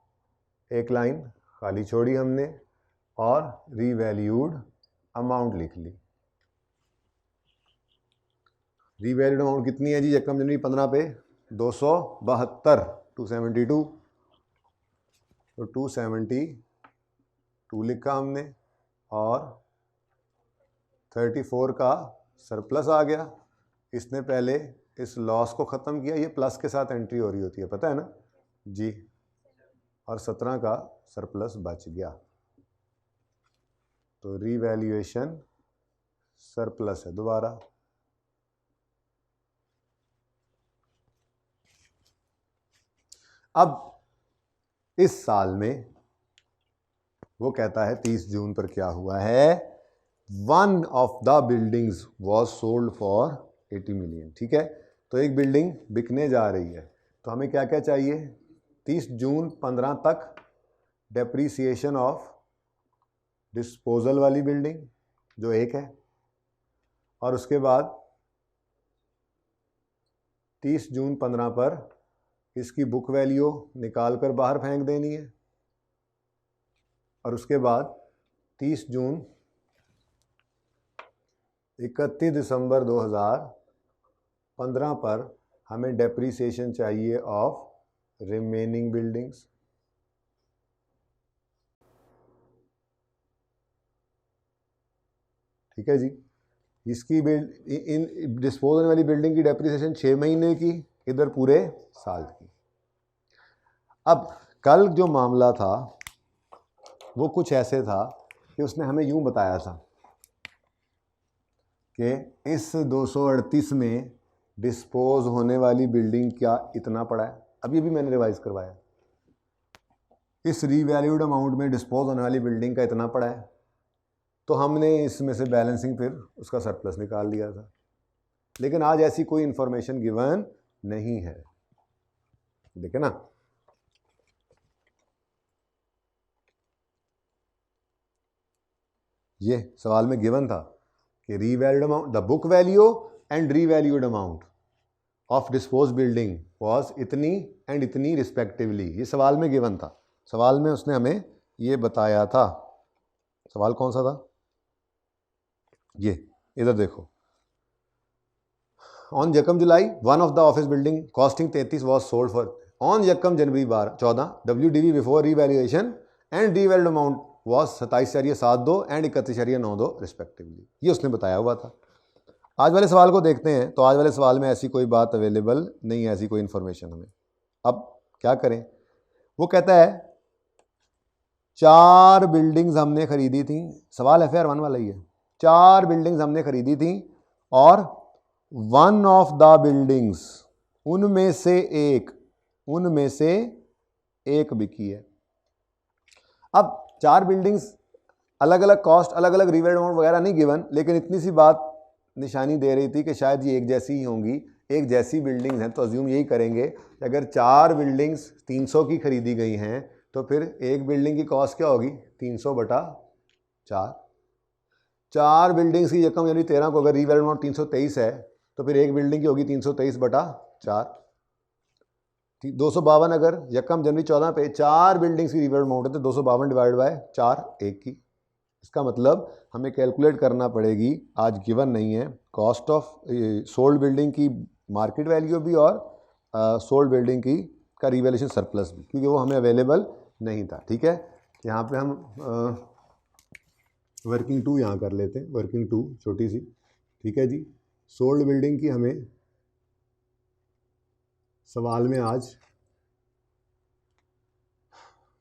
एक लाइन खाली छोड़ी हमने और रीवैल्यूड अमाउंट लिख ली। रीवैल्यूड अमाउंट कितनी है जी 1 जनवरी 15 पे, 272, 272। तो 272 लिखा हमने और 34 का सरप्लस आ गया। इसने पहले इस लॉस को ख़त्म किया, ये प्लस के साथ एंट्री हो रही होती है, पता है ना जी, और 17 का सरप्लस बच गया। तो रीवैल्यूएशन सरप्लस है दोबारा। अब इस साल में वो कहता है 30 जून पर क्या हुआ है, 1 of the buildings was sold for 80 million. ठीक है, तो एक बिल्डिंग बिकने जा रही है, तो हमें क्या क्या चाहिए, 30 जून 15 तक डेप्रीसिएशन ऑफ डिस्पोजल वाली बिल्डिंग जो एक है, और उसके बाद 30 जून 15 पर इसकी बुक वैल्यू निकाल कर बाहर फेंक देनी है, और उसके बाद 30 जून 31 दिसंबर 2015 पर हमें डेप्रीसिएशन चाहिए ऑफ रिमेनिंग बिल्डिंग्स। ठीक है जी, इसकी इन डिस्पोज होने वाली बिल्डिंग की डेप्रीसिएशन 6 महीने की, इधर पूरे साल की। अब कल जो मामला था वो कुछ ऐसे था कि उसने हमें यूं बताया था कि इस 238 में डिस्पोज होने वाली बिल्डिंग क्या इतना पड़ा है। अभी भी मैंने रिवाइज करवाया, इस रीवैल्यूड अमाउंट में डिस्पोज होने वाली बिल्डिंग का इतना पड़ा है, तो हमने इसमें से बैलेंसिंग फिर उसका सरप्लस निकाल लिया था। लेकिन आज ऐसी कोई इंफॉर्मेशन गिवन नहीं है, देखे ना। ये सवाल में गिवन था कि revalued amount, the book value and revalued amount of dispose building was इतनी एंड इतनी रिस्पेक्टिवली। ये सवाल में गिवन था, सवाल में उसने हमें ये बताया था। सवाल कौन सा था? ये इधर देखो, ऑन यकम जुलाई one of the office building costing 33 was sold for on यकम जनवरी 14 WDV before revaluation and revalued amount was 27.72 and 31.92 respectively. ये उसने बताया हुआ था। आज वाले सवाल को देखते हैं, तो आज वाले सवाल में ऐसी कोई बात अवेलेबल नहीं है, ऐसी कोई इन्फॉर्मेशन हमें। अब क्या करें? वो कहता है 4 बिल्डिंग्स हमने खरीदी थी, सवाल FAR 1 वाला ही है। 4 बिल्डिंग्स हमने खरीदी थी और वन ऑफ द बिल्डिंग्स, उनमें से एक बिकी है। अब 4 बिल्डिंग्स, अलग अलग कॉस्ट, अलग अलग रीवैल्यूड अमाउंट वगैरह नहीं गिवन, लेकिन इतनी सी बात निशानी दे रही थी कि शायद ये एक जैसी ही होंगी, एक जैसी बिल्डिंग्स हैं। तो अज्यूम यही करेंगे कि अगर 4 बिल्डिंग्स 300 की खरीदी गई हैं तो फिर एक बिल्डिंग की कॉस्ट क्या होगी? 300/4। 4 बिल्डिंग्स की यकम यानी 13 को अगर रीवैल्यूड अमाउंट 323 है तो फिर एक बिल्डिंग की होगी 323/4। 252 अगर यकम जनवरी 14 पे 4 बिल्डिंग्स की रीवैल्यूड अमाउंट है तो 252/4 एक की। इसका मतलब हमें कैलकुलेट करना पड़ेगी, आज गिवन नहीं है, कॉस्ट ऑफ सोल्ड बिल्डिंग की मार्केट वैल्यू भी और सोल्ड बिल्डिंग की का रीवैल्यूएशन सरप्लस भी, क्योंकि वो हमें अवेलेबल नहीं था। ठीक है, यहाँ पे हम वर्किंग 2 यहाँ कर लेते हैं, वर्किंग 2 छोटी सी। ठीक है जी, सोल्ड बिल्डिंग की हमें सवाल में आज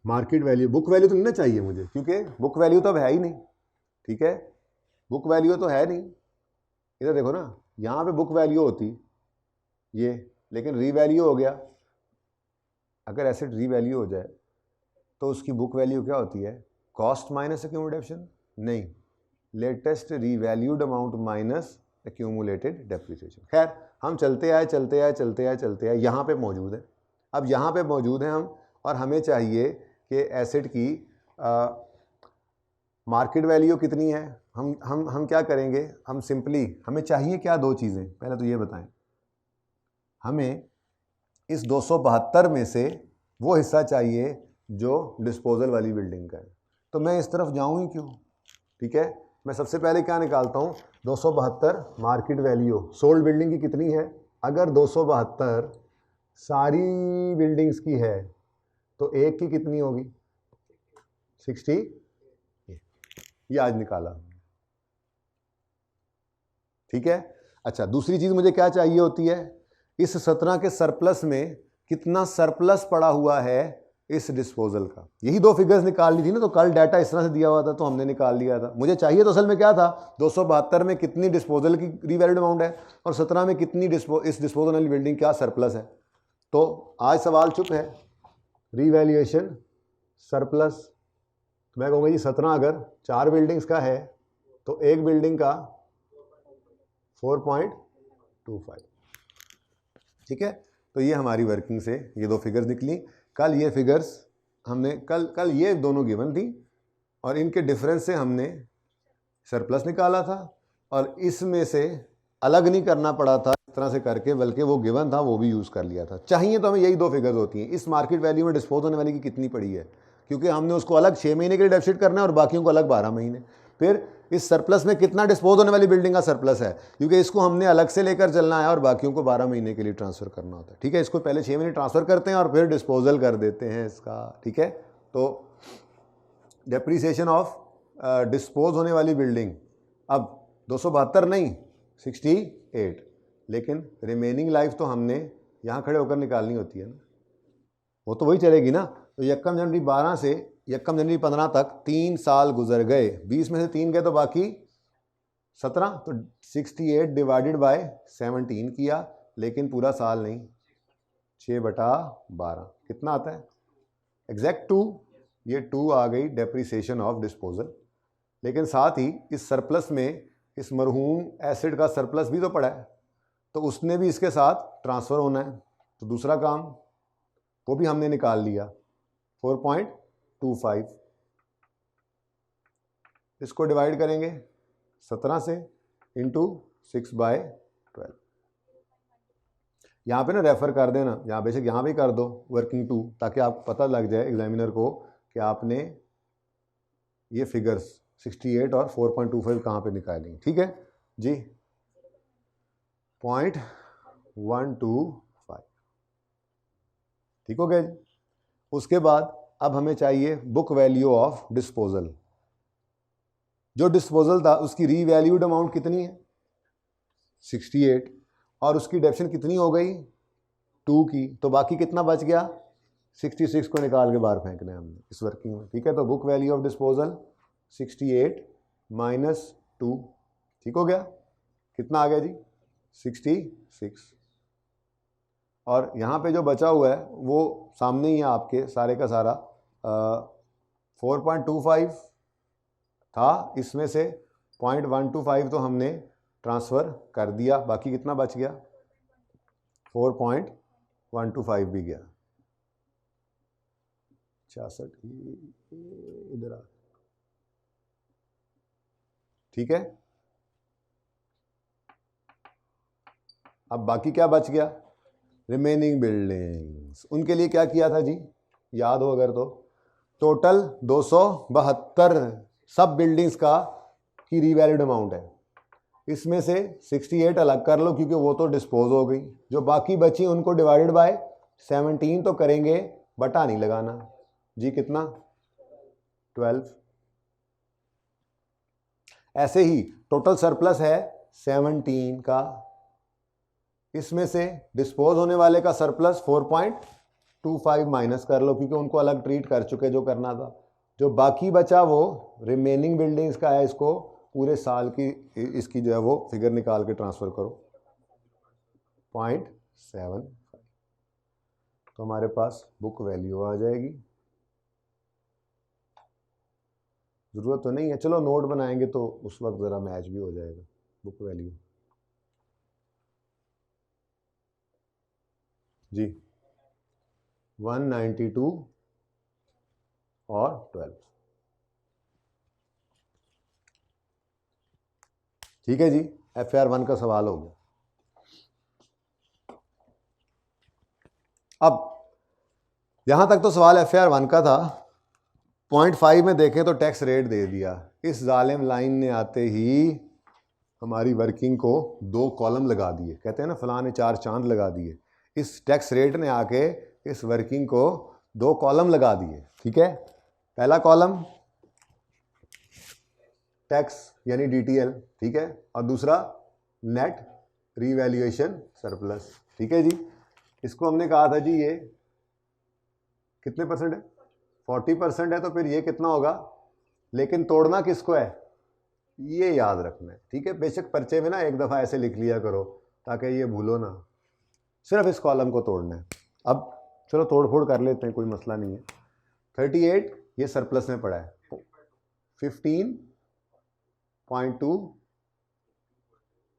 मार्केट वैल्यू, बुक वैल्यू तो नहीं ना चाहिए मुझे, क्योंकि बुक वैल्यू तो अब है ही नहीं। ठीक है, बुक वैल्यू तो है नहीं। इधर देखो ना, यहाँ पे बुक वैल्यू होती ये, लेकिन रीवैल्यू हो गया। अगर एसेट रीवैल्यू हो जाए तो उसकी बुक वैल्यू क्या होती है? कॉस्ट माइनस एक्यूमुलेशन, नहीं, latest revalued amount minus accumulated depreciation. खैर, हम चलते आए यहाँ पे मौजूद है। अब यहाँ पे मौजूद हैं हम, और हमें चाहिए कि एसेट की मार्केट वैल्यू कितनी है। हम क्या करेंगे? हम सिंपली, हमें चाहिए क्या? 2 चीज़ें। पहले तो ये बताएं, हमें इस 272 में से वो हिस्सा चाहिए जो डिस्पोजल वाली बिल्डिंग का है। तो मैं इस तरफ जाऊँ ही क्यों? ठीक है, मैं सबसे पहले क्या निकालता हूँ? 272 मार्केट वैल्यू सोल्ड बिल्डिंग की कितनी है। अगर 272 सारी बिल्डिंग्स की है तो एक की कितनी होगी? 60। ये आज निकाला। ठीक है, अच्छा, दूसरी चीज मुझे क्या चाहिए होती है? इस 17 के सरप्लस में कितना सरप्लस पड़ा हुआ है इस डिस्पोजल का। यही 2 फिगर्स निकालनी थी ना, तो कल डाटा इस तरह से दिया हुआ था तो हमने निकाल लिया था। मुझे चाहिए तो असल में क्या था? 272 में कितनी डिस्पोजल की रीवैल्यूड अमाउंट है और 17 में कितनी इस डिस्पोजल वाली बिल्डिंग क्या सरप्लस है। तो आज सवाल चुप है, रीवैल्यूएशन सरप्लस। तो मैं कहूँगा जी 17 अगर 4 बिल्डिंग्स का है तो एक बिल्डिंग का 4.25। ठीक है, तो ये हमारी वर्किंग से ये 2 फिगर्स निकली। कल ये फिगर्स हमने कल ये दोनों गिवन थी और इनके डिफरेंस से हमने सरप्लस निकाला था, और इसमें से अलग नहीं करना पड़ा था तरह से करके, बल्कि वो गिवन था वो भी यूज़ कर लिया था। चाहिए तो हमें यही दो फिगर्स होती हैं। इस मार्केट वैल्यू में डिस्पोज होने वाली की कितनी पड़ी है, क्योंकि हमने उसको अलग 6 महीने के लिए डेफिसिट करना है और बाकियों को अलग 12 महीने। फिर इस सरप्लस में कितना डिस्पोज होने वाली बिल्डिंग का सरप्लस है, क्योंकि इसको हमने अलग से लेकर चलना है और बाकियों को 12 महीने के लिए ट्रांसफ़र करना होता है। ठीक है, इसको पहले 6 महीने ट्रांसफ़र करते हैं और फिर डिस्पोजल कर देते हैं इसका। ठीक है, तो डेप्रीसिएशन ऑफ डिस्पोज होने वाली बिल्डिंग अब 272 नहीं 68, लेकिन रिमेनिंग लाइफ तो हमने यहाँ खड़े होकर निकालनी होती है ना, वो तो वही चलेगी ना। तो 1 जनवरी 12 से 1 जनवरी 15 तक 3 साल गुजर गए, 20 में से 3 गए तो बाकी 17, तो 68 डिवाइडेड बाय 17 किया, लेकिन पूरा साल नहीं, 6/12 कितना आता है एग्जैक्ट 2। ये 2 आ गई डेप्रीसिएशन ऑफ डिस्पोजल। लेकिन साथ ही इस सरप्लस में इस मरहूम एसिड का सरप्लस भी तो पड़ा है, तो उसने भी इसके साथ ट्रांसफ़र होना है। तो दूसरा काम वो भी हमने निकाल लिया 4.25। इसको डिवाइड करेंगे 17 से इंटू 6/12। यहाँ पे ना रेफ़र कर देना, यहाँ बेशक यहाँ भी कर दो वर्किंग 2, ताकि आपको पता लग जाए एग्जामिनर को कि आपने ये फिगर्स 68 और 4.25 कहाँ पे निकालेंगे। ठीक है जी, 0.125 ठीक हो गया जी। उसके बाद अब हमें चाहिए बुक वैल्यू ऑफ डिस्पोजल। जो डिस्पोजल था उसकी रीवैल्यूड अमाउंट कितनी है 68, और उसकी डेप्शन कितनी हो गई 2 की, तो बाकी कितना बच गया 66 को निकाल के बाहर फेंकना है हमने इस वर्किंग में। ठीक है, तो book value of disposal 68 minus 2, ठीक हो गया, कितना आ गया जी 66। और यहाँ पे जो बचा हुआ है वो सामने ही है आपके, सारे का सारा 4.25 था, इसमें से 0.125 तो हमने ट्रांसफ़र कर दिया, बाकी कितना बच गया 4.125 भी गया। 66 इधर आ, ठीक है। अब बाकी क्या बच गया रिमेनिंग बिल्डिंग्स, उनके लिए क्या किया था जी याद हो अगर तो, टोटल 272 सब बिल्डिंग्स का की रीवैल्यूड अमाउंट है। इसमें से 68 अलग कर लो क्योंकि वो तो डिस्पोज हो गई, जो बाकी बची उनको डिवाइडेड बाय 17 तो करेंगे, बटा नहीं लगाना जी, कितना 12। ऐसे ही टोटल सरप्लस है 17 का, इसमें से डिस्पोज होने वाले का सरप्लस 4.25 माइनस कर लो क्योंकि उनको अलग ट्रीट कर चुके जो करना था। जो बाकी बचा वो रिमेनिंग बिल्डिंग्स का है, इसको पूरे साल की इसकी जो है वो फिगर निकाल के ट्रांसफ़र करो 0.75, तो हमारे पास बुक वैल्यू आ जाएगी। ज़रूरत तो नहीं है, चलो नोट बनाएंगे तो उस वक्त ज़रा मैच भी हो जाएगा। बुक वैल्यू जी 192 और 12, ठीक है जी। FR1 का सवाल हो गया। अब यहां तक तो सवाल FR1 का था। 0.5 में देखें तो टैक्स रेट दे दिया, इस जालिम लाइन ने आते ही हमारी वर्किंग को 2 कॉलम लगा दिए, कहते हैं ना फलां ने 4 चांद लगा दिए। इस टैक्स रेट ने आके इस वर्किंग को 2 कॉलम लगा दिए। ठीक है, पहला कॉलम टैक्स यानी DTL, ठीक है, और दूसरा नेट रीवैल्यूएशन सरप्लस। ठीक है जी, इसको हमने कहा था जी ये कितने परसेंट है 40% है, तो फिर ये कितना होगा, लेकिन तोड़ना किसको है ये याद रखना है। ठीक है, बेशक पर्चे में ना एक दफ़ा ऐसे लिख लिया करो ताकि ये भूलो ना, सिर्फ इस कॉलम को तोड़ना है। अब चलो तोड़ फोड़ कर लेते हैं, कोई मसला नहीं है। 38 ये सरप्लस में पड़ा है, 15.2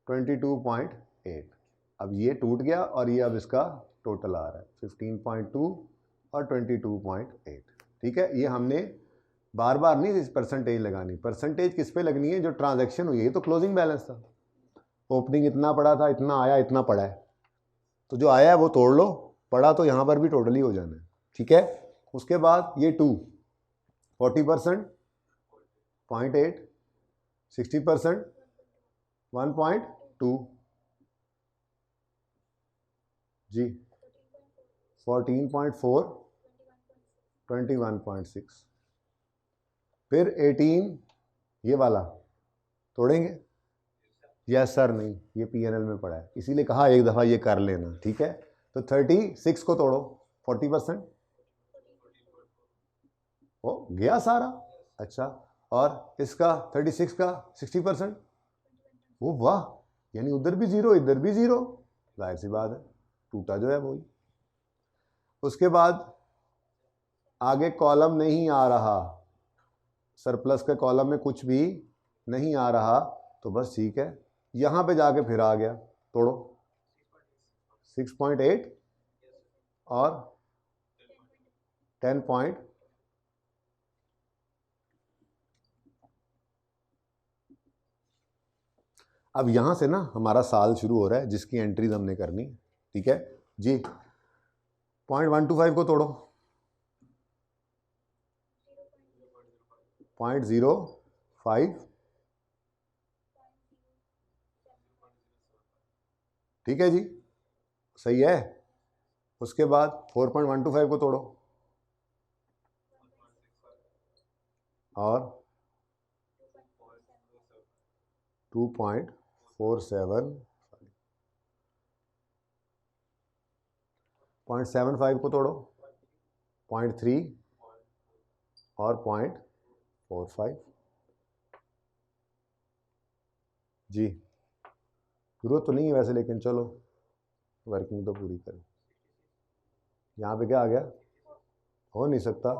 22.8, अब ये टूट गया और ये अब इसका टोटल आ रहा है 15.2 और 22.8। ठीक है, ये हमने बार बार नहीं परसेंटेज लगानी, परसेंटेज किस पे लगनी है जो ट्रांजैक्शन हुई है, ये तो क्लोजिंग बैलेंस था, ओपनिंग इतना पड़ा था, इतना आया, इतना पड़ा है, तो जो आया है वो तोड़ लो, पड़ा तो यहाँ पर भी टोटली हो जाना है, ठीक है। उसके बाद ये 2 40%, 0.8, 60%, 1.2 जी, 14.4, 21.6, फिर 18 ये वाला तोड़ेंगे। यस सर, नहीं, ये PNL में पड़ा है, इसीलिए कहा एक दफ़ा ये कर लेना, ठीक है। तो 36 को तोड़ो, 40% हो गया सारा। अच्छा, और इसका 36 का 60%, वो वाह, यानी उधर भी जीरो इधर भी जीरो, जाहिर सी बात है टूटा जो है वही। उसके बाद आगे कॉलम नहीं आ रहा, सरप्लस के कॉलम में कुछ भी नहीं आ रहा, तो बस ठीक है, यहाँ पे जाके फिर आ गया, तोड़ो 6.8 और 10 पॉइंट, अब यहाँ से ना हमारा साल शुरू हो रहा है जिसकी एंट्रीज हमने करनी, ठीक है जी। 0.125 को तोड़ो, 0.05, ठीक है जी, सही है। उसके बाद 4.125 को तोड़ो और 2.47, 0.75 को तोड़ो, 0.3 और 0.45 जी। जरूरत तो नहीं है वैसे, लेकिन चलो वर्किंग तो पूरी करें। यहाँ पे क्या आ गया, हो नहीं सकता,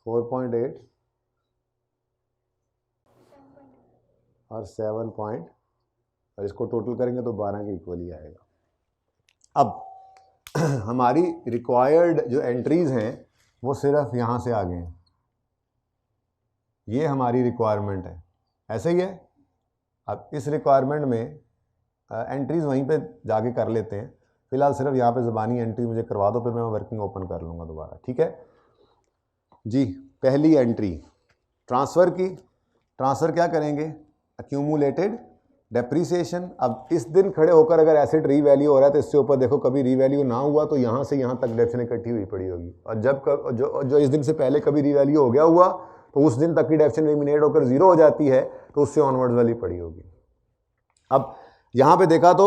4.8 और 7 पॉइंट, और इसको टोटल करेंगे तो 12 के इक्वल ही आएगा। अब हमारी रिक्वायर्ड जो एंट्रीज हैं वो सिर्फ यहाँ से आ गए हैं, ये हमारी रिक्वायरमेंट है, ऐसे ही है। अब इस रिक्वायरमेंट में एंट्रीज वहीं पे जाके कर लेते हैं, फिलहाल सिर्फ यहाँ पे ज़बानी एंट्री मुझे करवा दो, फिर मैं वर्किंग ओपन कर लूँगा दोबारा, ठीक है जी। पहली एंट्री ट्रांसफ़र की, ट्रांसफ़र क्या करेंगे, एक्यूमुलेटेड डेप्रीसिएशन। अब इस दिन खड़े होकर अगर एसेट रीवैल्यू हो रहा है तो इससे ऊपर देखो, कभी रीवैल्यू ना हुआ तो यहाँ से यहाँ तक डेप्शन इकट्ठी हुई पड़ी होगी, और जब जो इस दिन से पहले कभी रीवैल्यू हो गया हुआ तो उस दिन तक की डेप्शन एलिमिनेट होकर जीरो हो जाती है, तो उससे ऑनवर्ड्स वाली पड़ी होगी। अब यहाँ पे देखा तो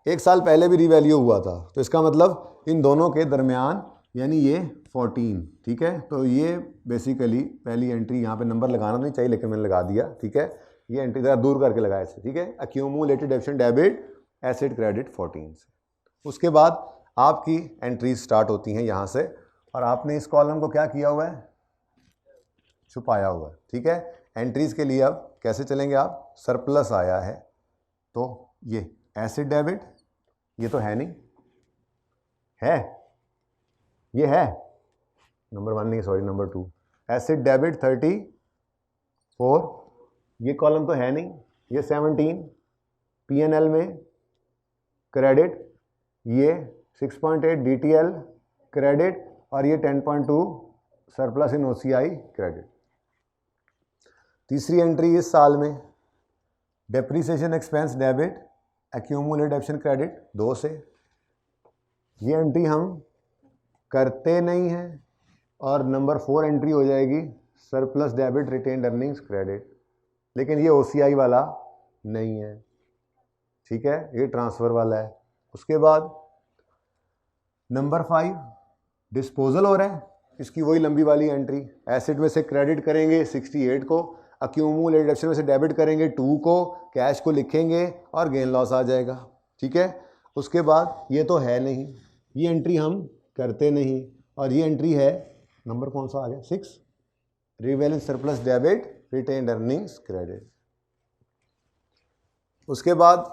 1 साल पहले भी रीवैल्यू हुआ था, तो इसका मतलब इन दोनों के दरमियान यानी ये 14, ठीक है। तो ये बेसिकली पहली एंट्री, यहाँ पे नंबर लगाना नहीं चाहिए लेकिन मैंने लगा दिया, ठीक है। ये एंट्री ज़रा दूर करके लगाया इसे, ठीक है। एक्यूमुलेटेड डेप्शन डेबिट एसेट क्रेडिट 14 से। उसके बाद आपकी एंट्रीज स्टार्ट होती हैं यहाँ से, और आपने इस कॉलम को क्या किया हुआ है, छुपाया हुआ है, ठीक है। एंट्रीज के लिए अब कैसे चलेंगे आप, सरप्लस आया है तो ये एसेट डेबिट, ये तो है नहीं, है ये है नंबर 1 नहीं, सॉरी नंबर 2, एसेट डेबिट 34, ये कॉलम तो है नहीं, ये 17 PNL में क्रेडिट, ये 6.8 DTL क्रेडिट, और ये 10.2 सरप्लस इन OCI क्रेडिट। तीसरी एंट्री इस साल में depreciation expense debit accumulated डेप्शन credit 2 से, ये एंट्री हम करते नहीं हैं, और नंबर 4 एंट्री हो जाएगी surplus debit retained earnings credit, लेकिन ये OCI वाला नहीं है, ठीक है, ये ट्रांसफ़र वाला है। उसके बाद नंबर 5 डिस्पोजल हो रहा है, इसकी वही लंबी वाली एंट्री, एसेट में से क्रेडिट करेंगे 68 को, एक्यूमुलेटेड डेप्शन में से डेबिट करेंगे 2 को, कैश को लिखेंगे और गेन लॉस आ जाएगा, ठीक है। उसके बाद ये तो है नहीं, ये एंट्री हम करते नहीं, और ये एंट्री है नंबर कौन सा आ गया, 6, revaluation surplus debit retained earnings credit. उसके बाद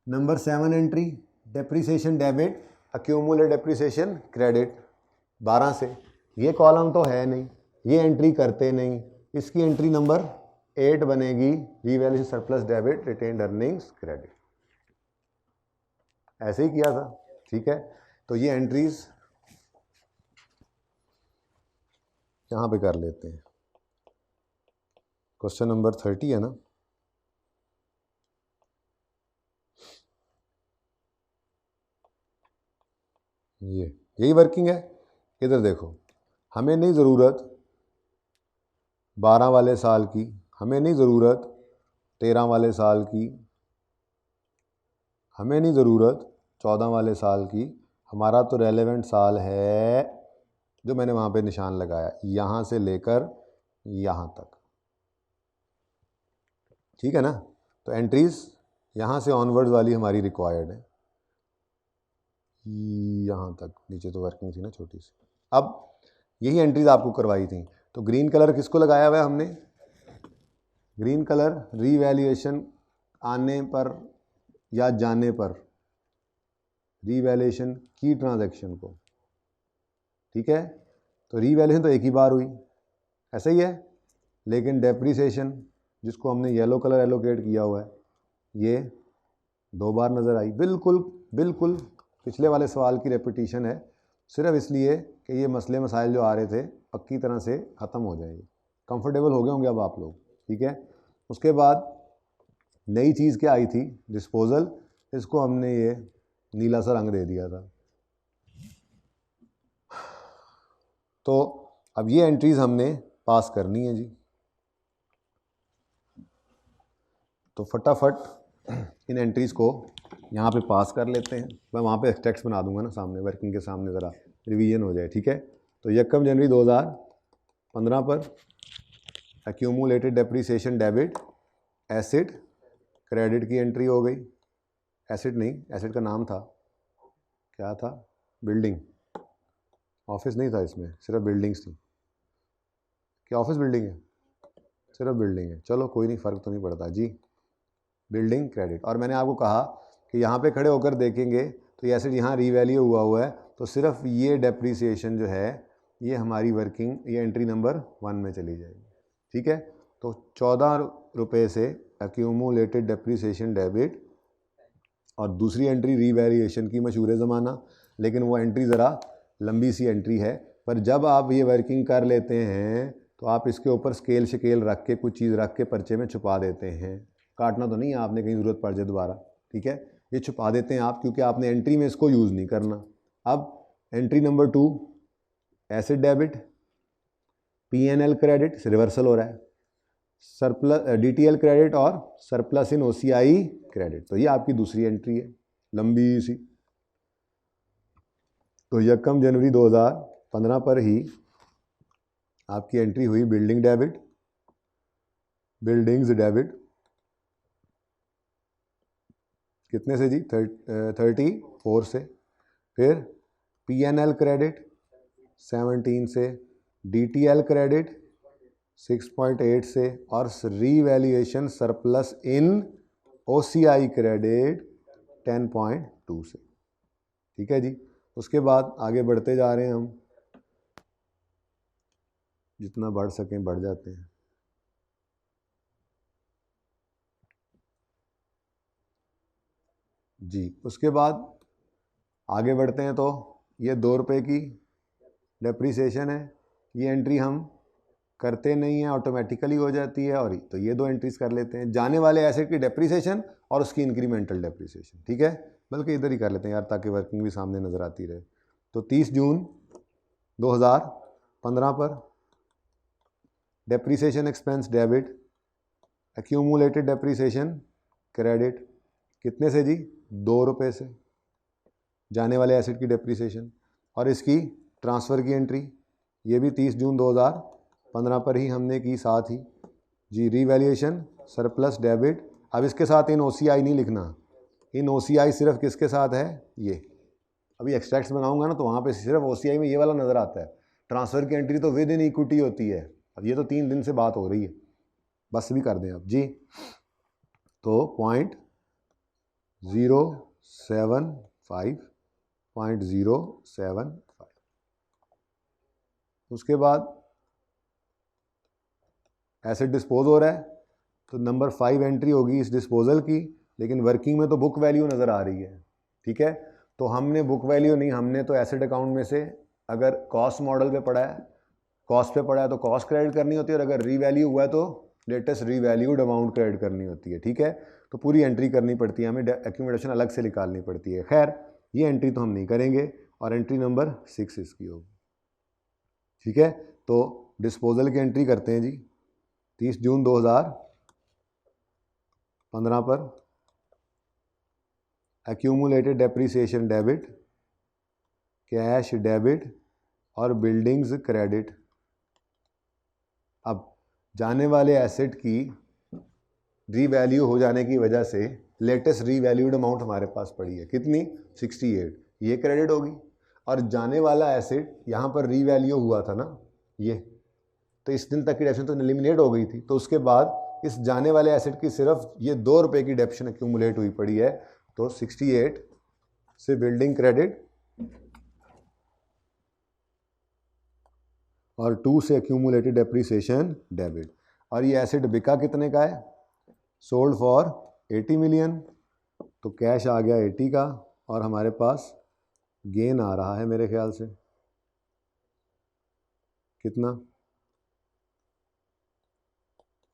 number 7 entry depreciation debit accumulated depreciation credit 12 से, ये कॉलम तो है नहीं, ये एंट्री करते नहीं, इसकी एंट्री नंबर 8 बनेगी revaluation surplus debit retained earnings credit. ऐसे ही किया था, ठीक है। तो ये एंट्रीज यहाँ पे कर लेते हैं। क्वेश्चन नंबर 30 है ना, ये यही वर्किंग है। इधर देखो, हमें नहीं ज़रूरत 12 वाले साल की, हमें नहीं ज़रूरत 13 वाले साल की, हमें नहीं ज़रूरत 14 वाले साल की। हमारा तो रेलेवेंट साल है जो मैंने वहाँ पे निशान लगाया, यहाँ से लेकर यहाँ तक, ठीक है ना। तो एंट्रीज यहाँ से ऑनवर्ड्स वाली हमारी रिक्वायर्ड है, यहाँ तक। नीचे तो वर्किंग थी ना छोटी सी। अब यही एंट्रीज आपको करवाई थी। तो ग्रीन कलर किसको लगाया हुआ है हमने? ग्रीन कलर रीवैल्यूएशन आने पर या जाने पर, रीवैल्यूएशन की ट्रांजैक्शन को, ठीक है। तो रीवैल्यूएशन तो एक ही बार हुई, ऐसा ही है। लेकिन डेप्रीसिएशन जिसको हमने येलो कलर एलोकेट किया हुआ है, ये 2 बार नज़र आई। बिल्कुल बिल्कुल पिछले वाले सवाल की रेपिटेशन है, सिर्फ इसलिए कि ये मसले मसाइल जो आ रहे थे पक्की तरह से ख़त्म हो जाएंगे। कंफर्टेबल हो गए होंगे अब आप लोग, ठीक है। उसके बाद नई चीज़ क्या आई थी? डिस्पोजल। इसको हमने ये नीला सा रंग दे दिया था। तो अब ये एंट्रीज हमने पास करनी है जी। तो फटाफट इन एंट्रीज़ को यहाँ पे पास कर लेते हैं। मैं वहाँ पे टेक्स्ट बना दूंगा ना सामने, वर्किंग के सामने, ज़रा रिवीजन हो जाए, ठीक है। तो 1 जनवरी 2015 पर accumulated depreciation debit acid credit की एंट्री हो गई। एसिड नहीं, एसिड का नाम था, क्या था? बिल्डिंग। ऑफिस नहीं था इसमें, सिर्फ बिल्डिंग्स थी। क्या ऑफिस बिल्डिंग है? सिर्फ बिल्डिंग है। चलो कोई नहीं, फ़र्क तो नहीं पड़ता जी। Building credit. और मैंने आपको कहा कि यहाँ पे खड़े होकर देखेंगे तो ये एसिड यहाँ रीवैल्यू हुआ है, तो सिर्फ ये डेप्रीसिएशन जो है ये हमारी वर्किंग, ये एंट्री नंबर 1 में चली जाएगी, ठीक है। तो 14 रुपये से एक्यूमुलेटेड डेप्रीसिएशन डेबिट, और दूसरी एंट्री रीवैल्यूएशन की, मशहूर ज़माना, लेकिन वो एंट्री ज़रा लंबी सी एंट्री है। पर जब आप ये वर्किंग कर लेते हैं तो आप इसके ऊपर स्केल शकेल रख के, कुछ चीज़ रख के पर्चे में छुपा देते हैं। काटना तो नहीं है आपने, कहीं ज़रूरत पड़ जाए दोबारा, ठीक है। ये छुपा देते हैं आप, क्योंकि आपने एंट्री में इसको यूज़ नहीं करना। अब entry number 2 acid debit, P&L credit reversal हो रहा है, सरप्लस DTL क्रेडिट और सरप्लस इन OCI क्रेडिट। तो ये आपकी दूसरी एंट्री है, लंबी सी। तो 1 जनवरी 2015 पर ही आपकी एंट्री हुई बिल्डिंग डेबिट, बिल्डिंग्स डेबिट, कितने से जी? 34 से। फिर P&L क्रेडिट 17 से, DTL क्रेडिट 6.8 से, और रीवैल्यूएशन सरप्लस इन OCI क्रेडिट 10.2 से, ठीक है जी। उसके बाद आगे बढ़ते जा रहे हैं हम, जितना बढ़ सकें बढ़ जाते हैं। जी उसके बाद आगे बढ़ते हैं। तो ये 2 रुपये की डेप्रीसिएशन है, ये एंट्री हम करते नहीं हैं, ऑटोमेटिकली हो जाती है। और तो ये 2 एंट्रीज कर लेते हैं, जाने वाले एसेट की डेप्रीसिएशन और उसकी इंक्रीमेंटल डेप्रीसिएशन, ठीक है। बल्कि इधर ही कर लेते हैं यार, ताकि वर्किंग भी सामने नज़र आती रहे। तो 30 जून 2015 पर depreciation expense debit, accumulated depreciation credit, कितने से जी? 2 रुपये से, जाने वाले एसेट की डेप्रीसिएशन। और इसकी ट्रांसफ़र की एंट्री ये भी 30 जून 2015 पर ही हमने की, साथ ही जी रीवैल्यूएशन सरप्लस डेबिट। अब इसके साथ इन OCI नहीं लिखना, इन OCI सिर्फ किसके साथ है? ये अभी एक्सट्रैक्ट्स बनाऊंगा ना, तो वहाँ पे सिर्फ OCI में ये वाला नज़र आता है। ट्रांसफ़र की एंट्री तो विद इन इक्विटी होती है। अब ये तो 3 दिन से बात हो रही है, बस भी कर दें अब जी। तो 0.075 उसके बाद एसेट डिस्पोज हो रहा है, तो नंबर 5 एंट्री होगी इस डिस्पोजल की। लेकिन वर्किंग में तो बुक वैल्यू नज़र आ रही है, ठीक है। तो हमने बुक वैल्यू नहीं, हमने तो एसेट अकाउंट में से अगर कॉस्ट मॉडल पे पढ़ा है, कॉस्ट पे पढ़ा है तो कॉस्ट क्रेडिट करनी होती है, और अगर रीवैल्यू हुआ है तो लेटेस्ट रीवैल्यूड अमाउंट क्रेडिट करनी होती है, ठीक है। तो पूरी एंट्री करनी पड़ती है, हमें एक्यूमुलेशन अलग से निकालनी पड़ती है। खैर ये एंट्री तो हम नहीं करेंगे, और एंट्री नंबर 6 इसकी होगी, ठीक है। तो डिस्पोजल की एंट्री करते हैं जी। 30 जून 2015 पर accumulated depreciation debit, cash debit और बिल्डिंग्स क्रेडिट। अब जाने वाले एसेट की रीवैल्यू हो जाने की वजह से लेटेस्ट रीवैल्यूड अमाउंट हमारे पास पड़ी है, कितनी? 68, ये क्रेडिट होगी। और जाने वाला एसेट यहाँ पर रीवैल्यू हुआ था ना ये, तो इस दिन तक की डेप्शन तो एलिमिनेट हो गई थी, तो उसके बाद इस जाने वाले एसेट की सिर्फ ये 2 रुपये की डेप्शन एक्यूमुलेट हुई पड़ी है। तो 68 से बिल्डिंग क्रेडिट और 2 से एक्यूमुलेटेड डेप्रीसिएशन डेबिट। और ये एसेट बिका कितने का है? सोल्ड फॉर 80 मिलियन, तो कैश आ गया 80 का, और हमारे पास गेन आ रहा है मेरे ख्याल से कितना?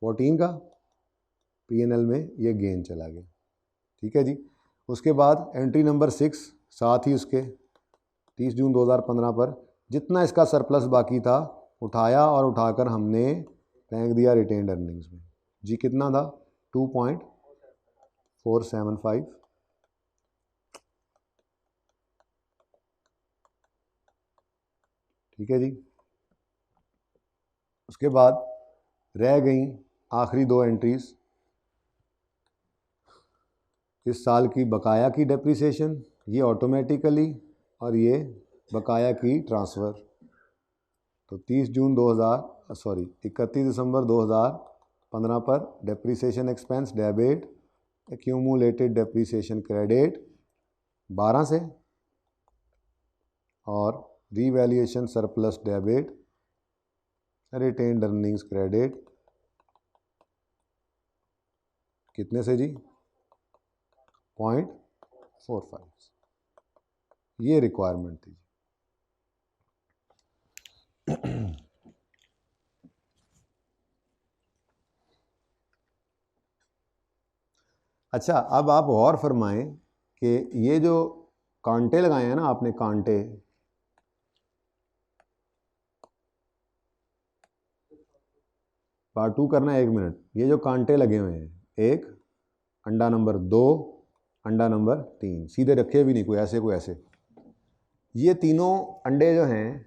14 का P&L में ये गेन चला गया, ठीक है जी। उसके बाद एंट्री नंबर 6, साथ ही उसके 30 जून 2015 पर जितना इसका सरप्लस बाकी था उठाया, और उठाकर हमने फेंक दिया रिटेन्ड अर्निंग्स में जी। कितना था? 2.475, ठीक है जी। उसके बाद रह गई आखिरी 2 एंट्रीज, इस साल की बकाया की डेप्रीसिएशन, ये ऑटोमेटिकली, और ये बकाया की ट्रांसफ़र। तो 31 दिसंबर 2015 पर depreciation expense debit, accumulated depreciation credit 12 से, और revaluation surplus debit, retained earnings credit कितने से जी? 0.45। ये रिक्वायरमेंट थी। अच्छा, अब आप और फरमाएं कि ये जो कांटे लगाए हैं ना आपने, कांटे, पार्ट 2 करना है 1 मिनट। ये जो कांटे लगे हुए हैं, 1, अंडा नंबर 2, अंडा नंबर 3, सीधे रखे भी नहीं, कोई ऐसे कोई ऐसे। ये तीनों अंडे जो हैं,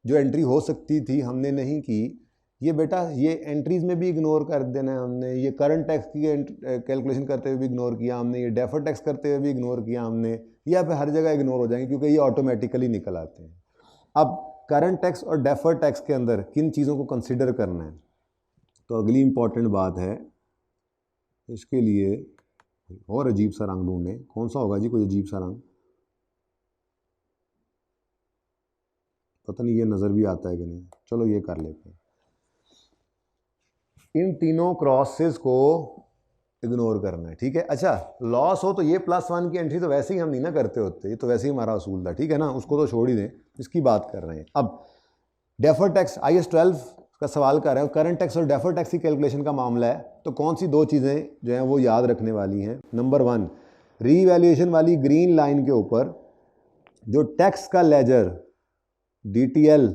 जो एंट्री हो सकती थी हमने नहीं की, ये बेटा ये एंट्रीज में भी इग्नोर कर देना है हमने। ये करंट टैक्स की कैलकुलेशन करते हुए भी इग्नोर किया हमने, ये डेफर्ड टैक्स करते हुए भी इग्नोर किया हमने, या फिर हर जगह इग्नोर हो जाएंगे क्योंकि ये ऑटोमेटिकली निकल आते हैं। अब करंट टैक्स और डेफर्ड टैक्स के अंदर किन चीज़ों को कंसिडर करना है, तो अगली इंपॉर्टेंट बात है इसके लिए, और अजीब सा रंग ढूंढें, कौन सा होगा जी कोई अजीब सा रंग, पता नहीं ये नज़र भी आता है कि नहीं, चलो ये कर लेते हैं। इन तीनों क्रॉसेस को इग्नोर करना है, ठीक है। अच्छा, लॉस हो तो ये +1 की एंट्री तो वैसे ही हम नहीं ना करते होते, ये तो वैसे ही हमारा असूल था, ठीक है ना, उसको तो छोड़ ही दें, इसकी बात कर रहे हैं। अब डेफर्ड टैक्स IAS 12 का सवाल कर रहे हैं, करंट टैक्स और डेफर्ड टैक्स की कैलकुलेशन का मामला है, तो कौन सी 2 चीज़ें जो हैं वो याद रखने वाली हैं। नंबर 1, रीवैल्यूएशन वाली ग्रीन लाइन के ऊपर जो टैक्स का लेजर DTL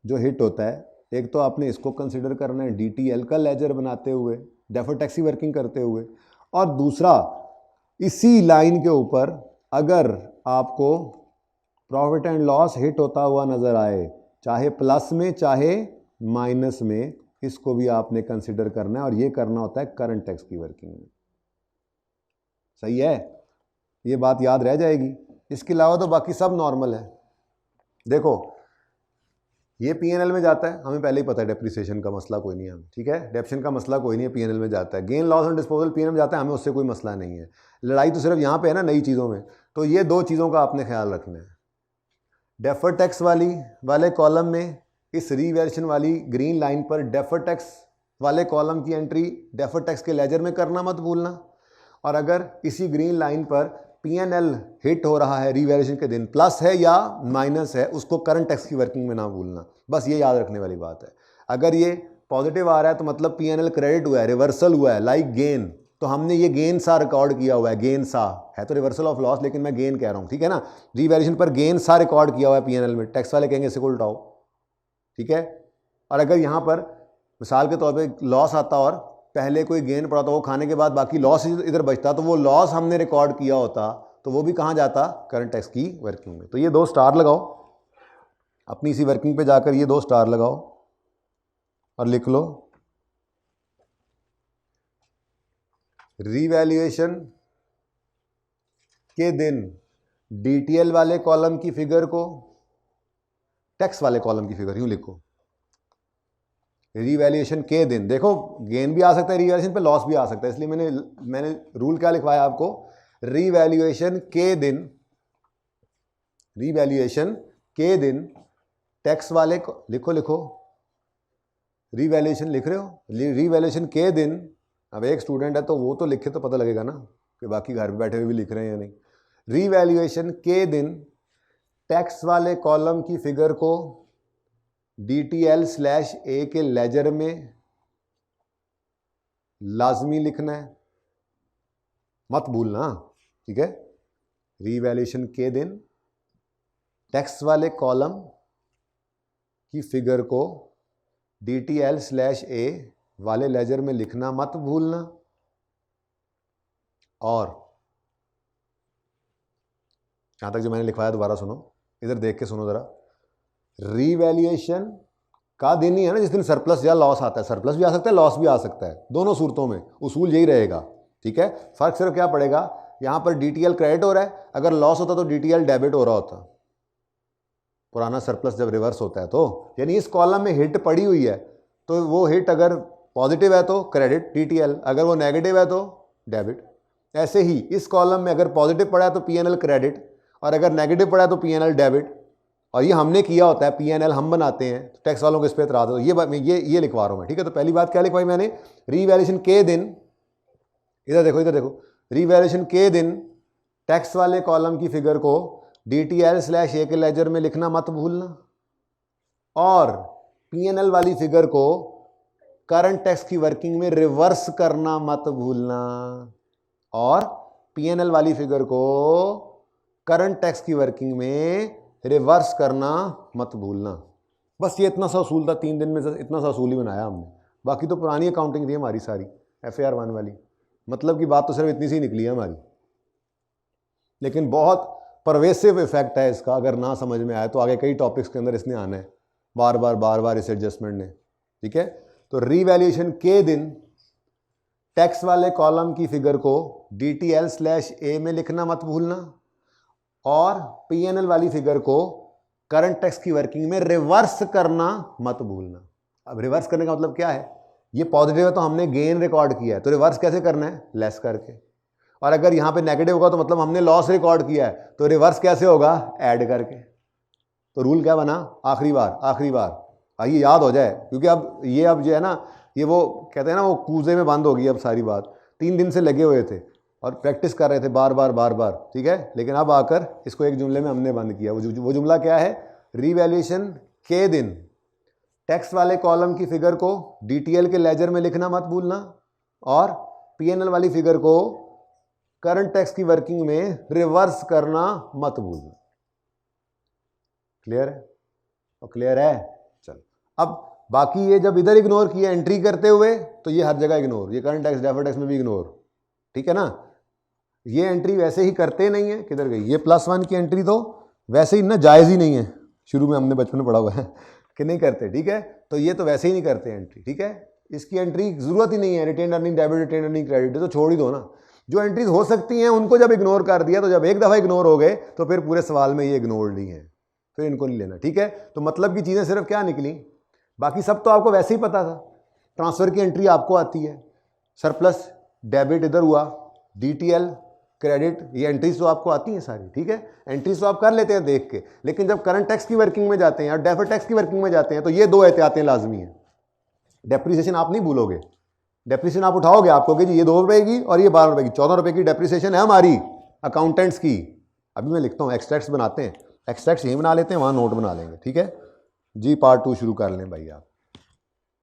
जो हिट होता है, एक तो आपने इसको कंसिडर करना है DTL का लेजर बनाते हुए, डेफर्ड टैक्स की वर्किंग करते हुए, और दूसरा इसी लाइन के ऊपर अगर आपको प्रॉफिट एंड लॉस हिट होता हुआ नज़र आए, चाहे प्लस में चाहे माइनस में, इसको भी आपने कंसिडर करना है, और ये करना होता है करंट टैक्स की वर्किंग में। सही है, ये बात याद रह जाएगी। इसके अलावा तो बाकी सब नॉर्मल है। देखो ये P&L में जाता है, हमें पहले ही पता है डेप्रिसिएशन का मसला कोई नहीं है, ठीक है, डेप्शन का मसला कोई नहीं है, P&L में जाता है। Gain loss on disposal P&L में जाता है, हमें उससे कोई मसला नहीं है। लड़ाई तो सिर्फ यहाँ पे है ना नई चीज़ों में, तो ये 2 चीज़ों का आपने ख्याल रखना है। डेफर्ड टैक्स वाले कॉलम में इस रीवैल्यूएशन वाली ग्रीन लाइन पर डेफर्ड टैक्स वाले कॉलम की एंट्री डेफर्ड टैक्स के लेजर में करना मत भूलना, और अगर इसी ग्रीन लाइन पर P&L हिट हो रहा है रीवैल्यूएशन के दिन, प्लस है या माइनस है, उसको करंट टैक्स की वर्किंग में ना भूलना, बस ये याद रखने वाली बात है। अगर ये पॉजिटिव आ रहा है तो मतलब P&L क्रेडिट हुआ है, रिवर्सल हुआ है, लाइक गेन, तो हमने ये गेन सा रिकॉर्ड किया हुआ है, गेन सा है तो रिवर्सल ऑफ लॉस, लेकिन मैं गेन कह रहा हूँ, ठीक है ना। रीवैल्यूएशन पर गेन सा रिकॉर्ड किया हुआ है P&L में, टैक्स वाले कहेंगे इसे को उल्टाओ, ठीक है। और अगर यहाँ पर मिसाल के तौर पे लॉस आता और पहले कोई गेन पड़ा था, वो खाने के बाद बाकी लॉस इधर बचता, तो वो लॉस हमने रिकॉर्ड किया होता तो वो भी कहाँ जाता, करंट टैक्स की वर्किंग में। तो ये 2 स्टार लगाओ, अपनी इसी वर्किंग पे जाकर ये 2 स्टार लगाओ और लिख लो रीवैल्यूएशन के दिन DTL वाले कॉलम की फिगर को टैक्स वाले कॉलम की फिगर, यूं लिखो रीवैल्यूएशन के दिन। देखो गेन भी आ सकता है रीवैल्यूएशन पे, लॉस भी आ सकता है, इसलिए मैंने रूल क्या लिखवाया आपको, रीवैल्यूएशन के दिन, रीवैल्यूएशन के दिन टैक्स वाले लिखो रीवैल्यूएशन लिख रहे हो, रीवैल्यूएशन के दिन। अब एक स्टूडेंट है तो वो तो लिखे तो पता लगेगा ना कि बाकी घर पे बैठे हुए भी लिख रहे हैं या नहीं। रीवैल्यूएशन के दिन टैक्स वाले कॉलम की फिगर को DTL/A के लेजर में लाजमी लिखना है, मत भूलना, ठीक है। रीवैल्यूएशन के दिन टैक्स वाले कॉलम की फिगर को DTL/A वाले लेजर में लिखना मत भूलना। और यहां तक जो मैंने लिखवाया दोबारा सुनो, इधर देख के सुनो जरा। रीवैल्यूएशन का दिन ही है ना जिस दिन सरप्लस या लॉस आता है, सरप्लस भी आ सकता है, लॉस भी आ सकता है, दोनों सूरतों में उसूल यही रहेगा, ठीक है। फर्क सिर्फ क्या पड़ेगा, यहां पर DTL क्रेडिट हो रहा है, अगर लॉस होता तो DTL डेबिट हो रहा होता, पुराना सरप्लस जब रिवर्स होता है तो, यानी इस कॉलम में हिट पड़ी हुई है तो वो हिट अगर पॉजिटिव है तो क्रेडिट DTL, अगर वो नेगेटिव है तो डेबिट। ऐसे ही इस कॉलम में अगर पॉजिटिव पड़ा है तो P&L क्रेडिट, और अगर नेगेटिव पड़ा है तो P&L डेबिट। और ये हमने किया होता है, P&L हम बनाते हैं, तो टैक्स वालों को इस पर एतराज़ हो, ये लिखवा रहा हूँ मैं, ठीक है। तो पहली बात क्या लिखवाई मैंने, रीवैल्यूएशन के दिन, इधर देखो रीवैल्यूएशन के दिन टैक्स वाले कॉलम की फिगर को DTL/A के लेजर में लिखना मत भूलना, और P&L वाली फिगर को करंट टैक्स की वर्किंग में रिवर्स करना मत भूलना, और P&L वाली फिगर को करंट टैक्स की वर्किंग में रिवर्स करना मत भूलना। बस ये इतना सा उसूल था, 3 दिन में इतना सा उसूल ही बनाया हमने, बाकी तो पुरानी अकाउंटिंग थी हमारी सारी, FAR 1 वाली, मतलब की बात तो सिर्फ इतनी सी निकली है हमारी, लेकिन बहुत परवेसिव इफेक्ट है इसका, अगर ना समझ में आए तो आगे कई टॉपिक्स के अंदर इसने आना है, बार बार इस एडजस्टमेंट ने, ठीक है। तो रीवैल्यूएशन के दिन टैक्स वाले कॉलम की फिगर को DTL/A में लिखना मत भूलना, और P&L वाली फिगर को करंट टैक्स की वर्किंग में रिवर्स करना मत भूलना। अब रिवर्स करने का मतलब क्या है, ये पॉजिटिव है तो हमने गेन रिकॉर्ड किया है, तो रिवर्स कैसे करना है, लेस करके। और अगर यहाँ पे नेगेटिव होगा तो मतलब हमने लॉस रिकॉर्ड किया है, तो रिवर्स कैसे होगा, ऐड करके। तो रूल क्या बना, आखिरी बार आइए याद हो जाए, क्योंकि अब जो है ना, ये वो कहते हैं ना, वो कूजे में बंद हो गई अब सारी बात। 3 दिन से लगे हुए थे और प्रैक्टिस कर रहे थे बार बार, ठीक है। लेकिन अब आकर इसको एक जुमले में हमने बंद किया। वो जुमला क्या है, रीवैल्यूएशन के दिन टैक्स वाले कॉलम की फिगर को DTL के लेजर में लिखना मत भूलना, और P&L वाली फिगर को करंट टैक्स की वर्किंग में रिवर्स करना मत भूलना। क्लियर है, और क्लियर है। चलो अब बाकी ये जब इधर इग्नोर किया एंट्री करते हुए, तो ये हर जगह इग्नोर, ये करंट टैक्स डेफर्ड टैक्स में भी इग्नोर, ठीक है ना। ये एंट्री वैसे ही करते नहीं है, किधर गई ये +1 की एंट्री, तो वैसे ही ना जायज़ ही नहीं है, शुरू में हमने बचपन में पढ़ा हुआ है कि नहीं करते, ठीक है। तो ये तो वैसे ही नहीं करते एंट्री, ठीक है, इसकी एंट्री ज़रूरत ही नहीं है। Retained earning debit, retained earning credit, तो छोड़ ही दो ना। जो एंट्रीज हो सकती हैं उनको जब इग्नोर कर दिया, तो जब एक दफ़ा इग्नोर हो गए तो फिर पूरे सवाल में ये इग्नोर नहीं है, फिर इनको नहीं लेना, ठीक है। तो मतलब की चीज़ें सिर्फ क्या निकली, बाकी सब तो आपको वैसे ही पता था। ट्रांसफ़र की एंट्री आपको आती है, सरप्लस डेबिट इधर हुआ, DTL क्रेडिट, ये एंट्रीज तो आपको आती हैं सारी, ठीक है। एंट्रीज तो आप कर लेते हैं देख के, लेकिन जब करंट टैक्स की वर्किंग में जाते हैं और डेफर्ड टैक्स की वर्किंग में जाते हैं, तो ये 2 एहतियातें लाजमी हैं। डेप्रिसिएशन आप नहीं भूलोगे, डेप्रिसिएशन आप उठाओगे, आपको कि जी ये 2 रुपये की और ये 12 रुपये की, 14 रुपये की डेप्रिसिएशन है हमारी, अकाउंटेंट्स की, अभी मैं लिखता हूँ, एक्सट्रैक्ट्स बनाते हैं, एक्सट्रैक्ट्स यहीं बना लेते हैं, वहाँ नोट बना लेंगे, ठीक है जी। पार्ट 2 शुरू कर लें भाई आप।